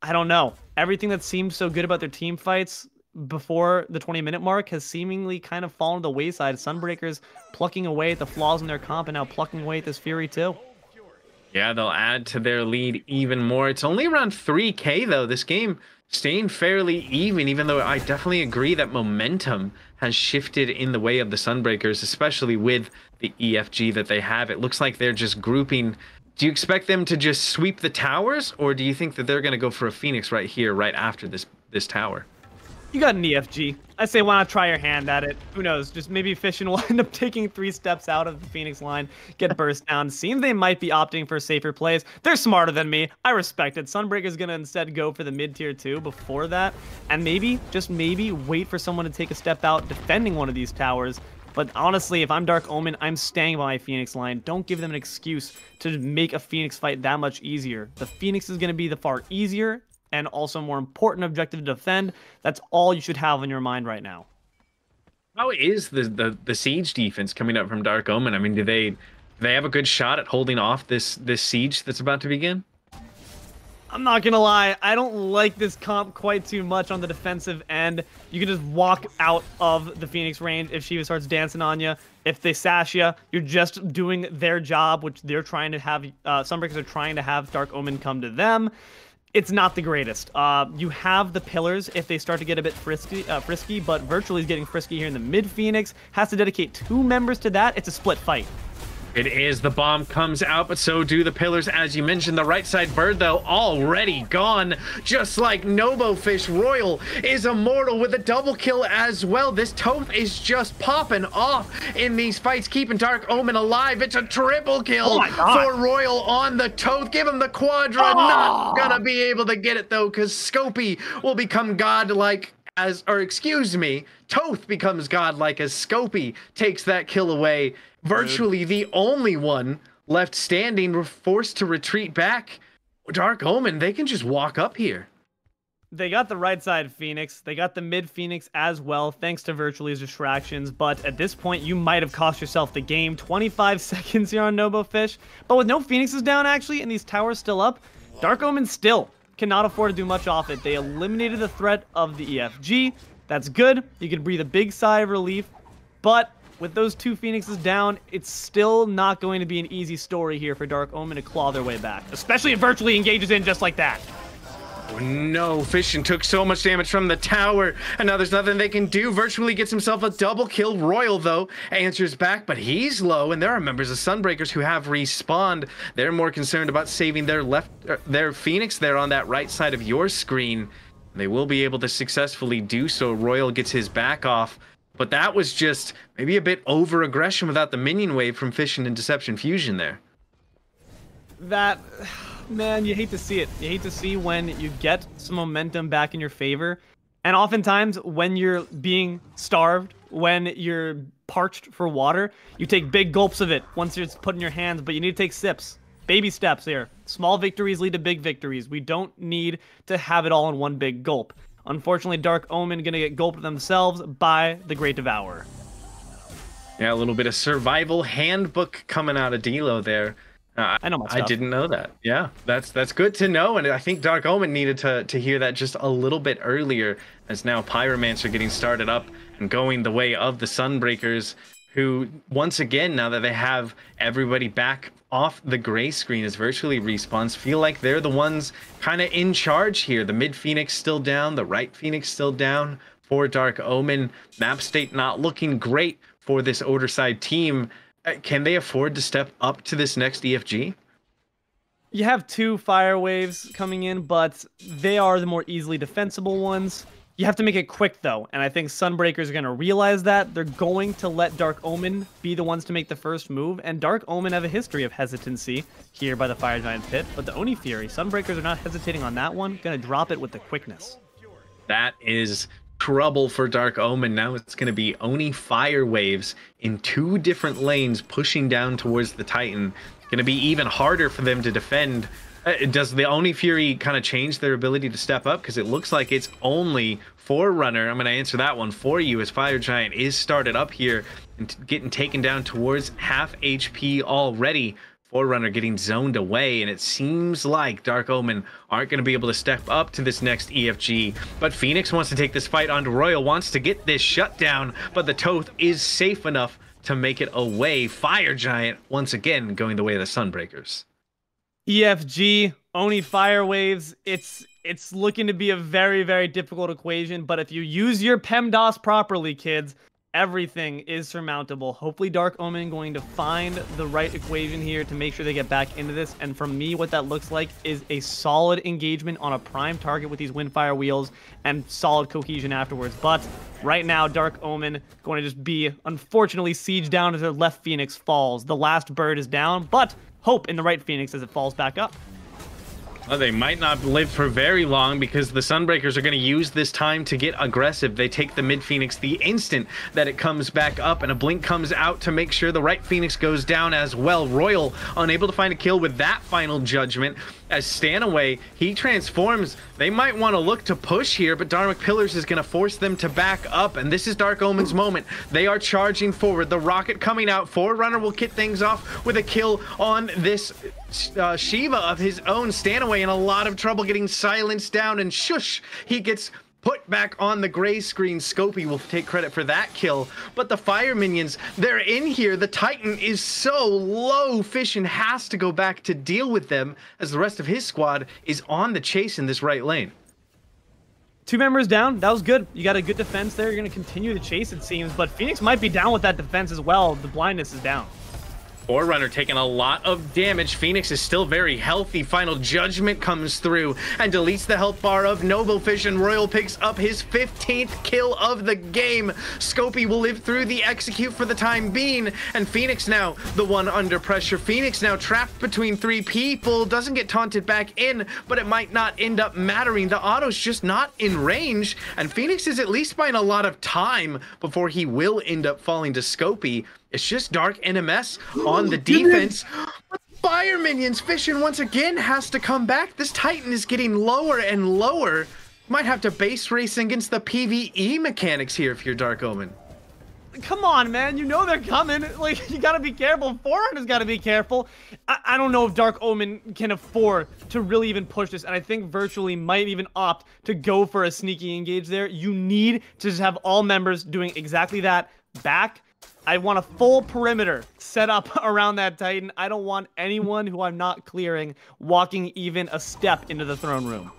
I don't know. Everything that seemed so good about their team fights before the 20-minute mark has seemingly kind of fallen to the wayside. Sunbreakers plucking away at the flaws in their comp and now plucking away at this Fury too. Yeah, they'll add to their lead even more. It's only around 3K though. This game staying fairly even though I definitely agree that momentum has shifted in the way of the Sunbreakers, especially with the EFG that they have. It looks like they're just grouping. Do you expect them to just sweep the towers, or do you think that they're going to go for a Phoenix right here, right after this tower? You got an EFG. I say why not try your hand at it? Who knows? Just maybe Fission will end up taking 3 steps out of the Phoenix line, get burst down. Seems they might be opting for safer plays. They're smarter than me. I respect it. Sunbreaker's going to instead go for the mid-tier 2 before that, and maybe, just maybe, wait for someone to take a step out defending one of these towers. But honestly, if I'm Dark Omen, I'm staying by my Phoenix line. Don't give them an excuse to make a Phoenix fight that much easier. The Phoenix is going to be the far easier and also more important objective to defend. That's all you should have on your mind right now. How is the siege defense coming up from Dark Omen? I mean, do they have a good shot at holding off this siege that's about to begin? I'm not gonna lie, I don't like this comp quite too much on the defensive end. You can just walk out of the Phoenix range if Shiva starts dancing on you. If they sash you, you're just doing their job, which they're trying to have. Sunbreakers are trying to have Dark Omen come to them. It's not the greatest. You have the pillars if they start to get a bit frisky, but Virtually is getting frisky here in the mid. Phoenix has to dedicate 2 members to that. It's a split fight. It is. The bomb comes out, but so do the pillars. As you mentioned, the right side bird, though, already gone. Just like NoboFish, Royal is immortal with a double kill as well. This Toth is just popping off in these fights, keeping Dark Omen alive. It's a triple kill for Royal on the Toth. Give him the Quadra. Not gonna be able to get it, though, because Scopey will become godlike Toth becomes godlike as Scopey takes that kill away. Virtually the only one left standing. We're forced to retreat back. Dark Omen, they can just walk up here. They got the right side Phoenix. They got the mid Phoenix as well, thanks to Virtually's distractions. But at this point, you might have cost yourself the game. 25 seconds here on NoboFish. But with no Phoenixes down, actually, and these towers still up, Dark Omen still cannot afford to do much off it. They eliminated the threat of the EFG. That's good. You can breathe a big sigh of relief. But with those 2 Phoenixes down, it's still not going to be an easy story here for Dark Omen to claw their way back, especially if Virtually engages in just like that. Oh, no, Fission took so much damage from the tower, and now there's nothing they can do. Virtually gets himself a double kill. Royal, though, answers back, but he's low, and there are members of Sunbreakers who have respawned. They're more concerned about saving their Phoenix there on that right side of your screen. They will be able to successfully do so. Royal gets his back off, but that was just maybe a bit over aggression without the minion wave from Fission and DeceptionFusion there. That, man, you hate to see it. You hate to see when you get some momentum back in your favor, And oftentimes, when you're being starved, when you're parched for water, you take big gulps of it once it's put in your hands, but you need to take sips. Baby steps here. Small victories lead to big victories. We don't need to have it all in one big gulp. Unfortunately, Dark Omen going to get gulped themselves by the Great Devourer. Yeah, a little bit of survival handbook coming out of Deelo there. I know my stuff. I didn't know that. Yeah, that's good to know, and I think Dark Omen needed to hear that just a little bit earlier, as now Pyromancer getting started up and going the way of the Sunbreakers, who, once again, now that they have everybody back off the gray screen as virtually respawns, feel like they're the ones kind of in charge here. The mid Phoenix still down, the right Phoenix still down for Dark Omen. Map state not looking great for this Oderside team. Can they afford to step up to this next EFG? You have 2 fire waves coming in, but they are the more easily defensible ones. You have to make it quick, though, and I think Sunbreakers are going to realize that. They're going to let Dark Omen be the ones to make the first move, and Dark Omen have a history of hesitancy here by the Fire Giant Pit, but the Oni Fury, Sunbreakers are not hesitating on that one, going to drop it with the quickness. That is trouble for Dark Omen. Now it's going to be Oni fire waves in 2 different lanes pushing down towards the Titan. Going to be even harder for them to defend. Does the Oni Fury kind of change their ability to step up? Because it looks like it's only Forerunner. I'm going to answer that one for you, as Fire Giant is started up here and getting taken down towards half HP already. Forerunner getting zoned away, and it seems like Dark Omen aren't going to be able to step up to this next EFG. But Phoenix wants to take this fight onto Royal, wants to get this shutdown, but the Toth is safe enough to make it away. Fire Giant, once again, going the way of the Sunbreakers. EFG, Oni Fire Waves, it's looking to be a very, very difficult equation, but if you use your PEMDAS properly, kids, everything is surmountable. Hopefully Dark Omen going to find the right equation here to make sure they get back into this. And for me, what that looks like is a solid engagement on a prime target with these Windfire wheels and solid cohesion afterwards. But right now, Dark Omen going to just be, unfortunately, sieged down as their left Phoenix falls. The last bird is down, but hope in the right Phoenix as it falls back up. Well, they might not live for very long, because the Sunbreakers are going to use this time to get aggressive. They take the mid Phoenix the instant that it comes back up, and a blink comes out to make sure the right Phoenix goes down as well. Royal unable to find a kill with that final judgment, as Stanaway, he transforms. They might want to look to push here, but Dharmic Pillars is going to force them to back up, and this is Dark Omen's moment. They are charging forward. The rocket coming out. Forerunner will kick things off with a kill on this Shiva of his own. Stanaway in a lot of trouble, getting silenced down, and shush, he gets put back on the gray screen. Scopey will take credit for that kill, but the fire minions, they're in here. The Titan is so low, Fission has to go back to deal with them, as the rest of his squad is on the chase in this right lane. 2 members down, that was good. You got a good defense there. You're going to continue the chase, it seems, but Phoenix might be down with that defense as well. The blindness is down. Forerunner taking a lot of damage. Phoenix is still very healthy. Final Judgment comes through and deletes the health bar of NoboFish, and Royal picks up his 15th kill of the game. Scopey will live through the execute for the time being, and Phoenix now the one under pressure. Phoenix now trapped between 3 people. Doesn't get taunted back in, but it might not end up mattering. The auto's just not in range, and Phoenix is at least buying a lot of time before he will end up falling to Scopey. It's just Darknms on the defense. Fire minions, Fission once again has to come back. This Titan is getting lower and lower. Might have to base race against the PvE mechanics here if you're Dark Omen. Come on, man. You know they're coming. Like, you gotta be careful. Forerunner's gotta be careful. I don't know if Dark Omen can afford to really even push this, and I think Virtually might even opt to go for a sneaky engage there. You need to just have all members doing exactly that. Back. I want a full perimeter set up around that Titan. I don't want anyone who I'm not clearing walking even a step into the throne room.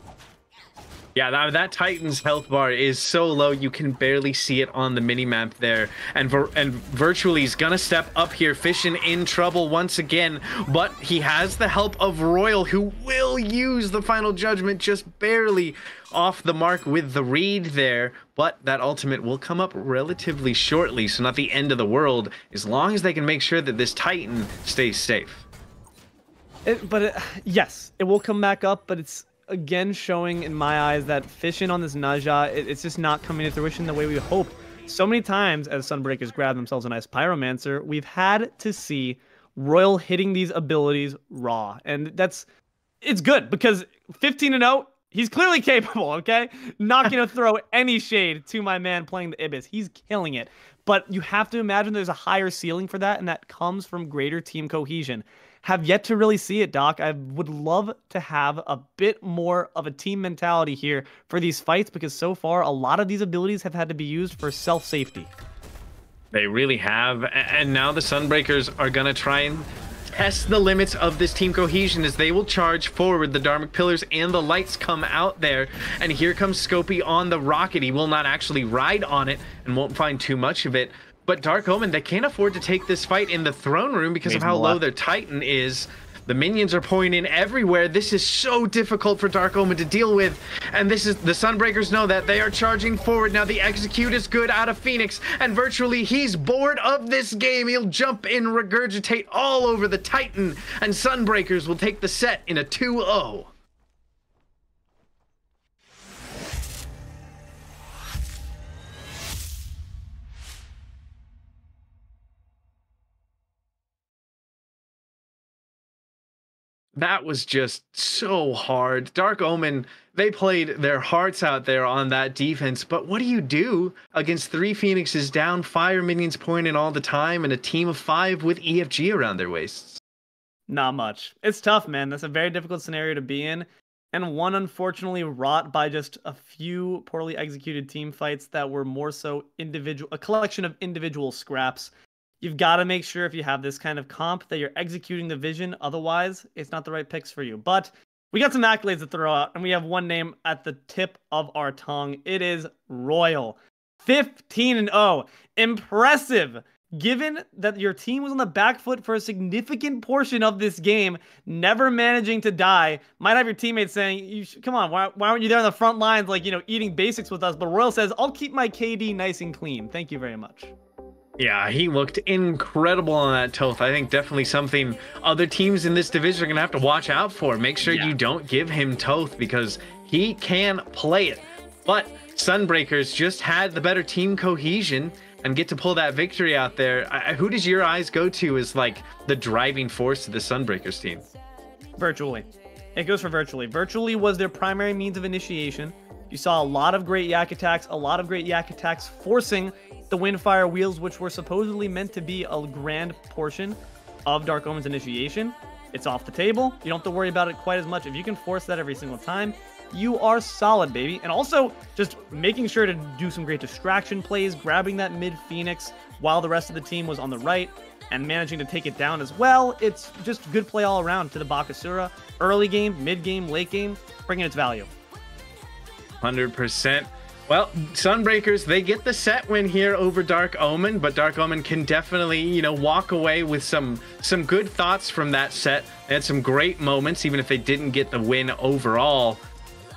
Yeah, that Titan's health bar is so low you can barely see it on the minimap there. And Virtually is gonna step up here. Fission in trouble once again, but he has the help of Royal, who will use the Final Judgment just barely off the mark with the read there. But that ultimate will come up relatively shortly, so not the end of the world, as long as they can make sure that this Titan stays safe. Yes, it will come back up, but it's again showing in my eyes that fishing on this Naja, it's just not coming to fruition the way we hoped. So many times as Sunbreakers grab themselves a nice Pyromancer, we've had to see Royal hitting these abilities raw. And it's good because 15-0, he's clearly capable, okay? Not going to throw any shade to my man playing the Ibis. He's killing it. But you have to imagine there's a higher ceiling for that, and that comes from greater team cohesion. Have yet to really see it, Doc. I would love to have a bit more of a team mentality here for these fights, because so far, a lot of these abilities have had to be used for self-safety. They really have, and now the Sunbreakers are going to try and test the limits of this team cohesion as they will charge forward. The Dharmic Pillars and the lights come out there, and here comes Scopey on the rocket. He will not actually ride on it and won't find too much of it. But Dark Omen, they can't afford to take this fight in the throne room because of how low their Titan is. The minions are pouring in everywhere. This is so difficult for Dark Omen to deal with. And this is the Sunbreakers know that they are charging forward. Now the execute is good out of Phoenix, and virtually he's bored of this game. He'll jump in, regurgitate all over the Titan, and Sunbreakers will take the set in a 2-0. That was just so hard. Dark Omen, they played their hearts out there on that defense, but what do you do against 3 Phoenixes down, fire minions pouring in all the time, and a team of 5 with EFG around their waists? Not much. It's tough, man. That's a very difficult scenario to be in, and one unfortunately wrought by just a few poorly executed team fights that were more so a collection of individual scraps. You've got to make sure if you have this kind of comp that you're executing the vision. Otherwise, it's not the right picks for you. But we got some accolades to throw out, and we have one name at the tip of our tongue. It is Royal. 15-0. Impressive. Given that your team was on the back foot for a significant portion of this game, never managing to die, might have your teammates saying, come on, why aren't you there on the front lines, like, eating basics with us? But Royal says, I'll keep my KD nice and clean. Thank you very much. Yeah, he looked incredible on that Toth. I think definitely something other teams in this division are going to have to watch out for. Make sure you don't give him Toth because he can play it. But Sunbreakers just had the better team cohesion and get to pull that victory out there. Who does your eyes go to as like the driving force of the Sunbreakers team? Virtually. It goes for Virtually. Virtually was their primary means of initiation. You saw a lot of great yak attacks, forcing the Windfire wheels, which were supposedly meant to be a grand portion of Dark Omen's initiation. It's off the table. You don't have to worry about it quite as much. If you can force that every single time, you are solid, baby. And also just making sure to do some great distraction plays, grabbing that mid Phoenix while the rest of the team was on the right and managing to take it down as well. It's just good play all around to the Bakasura. Early game, mid game, late game, bringing its value. 100%. Well, Sunbreakers, they get the set win here over Dark Omen, but Dark Omen can definitely, walk away with some good thoughts from that set. They had some great moments, even if they didn't get the win overall.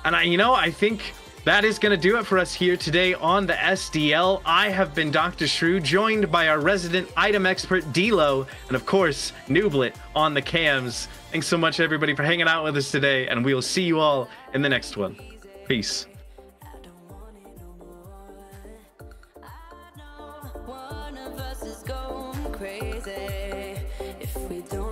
And I think that is going to do it for us here today on the SDL. I have been DoctahShru, joined by our resident item expert, Deelo, and of course, NoobLet on the cams. Thanks so much, everybody, for hanging out with us today, and we will see you all in the next one. Peace. One of us is going crazy if we don't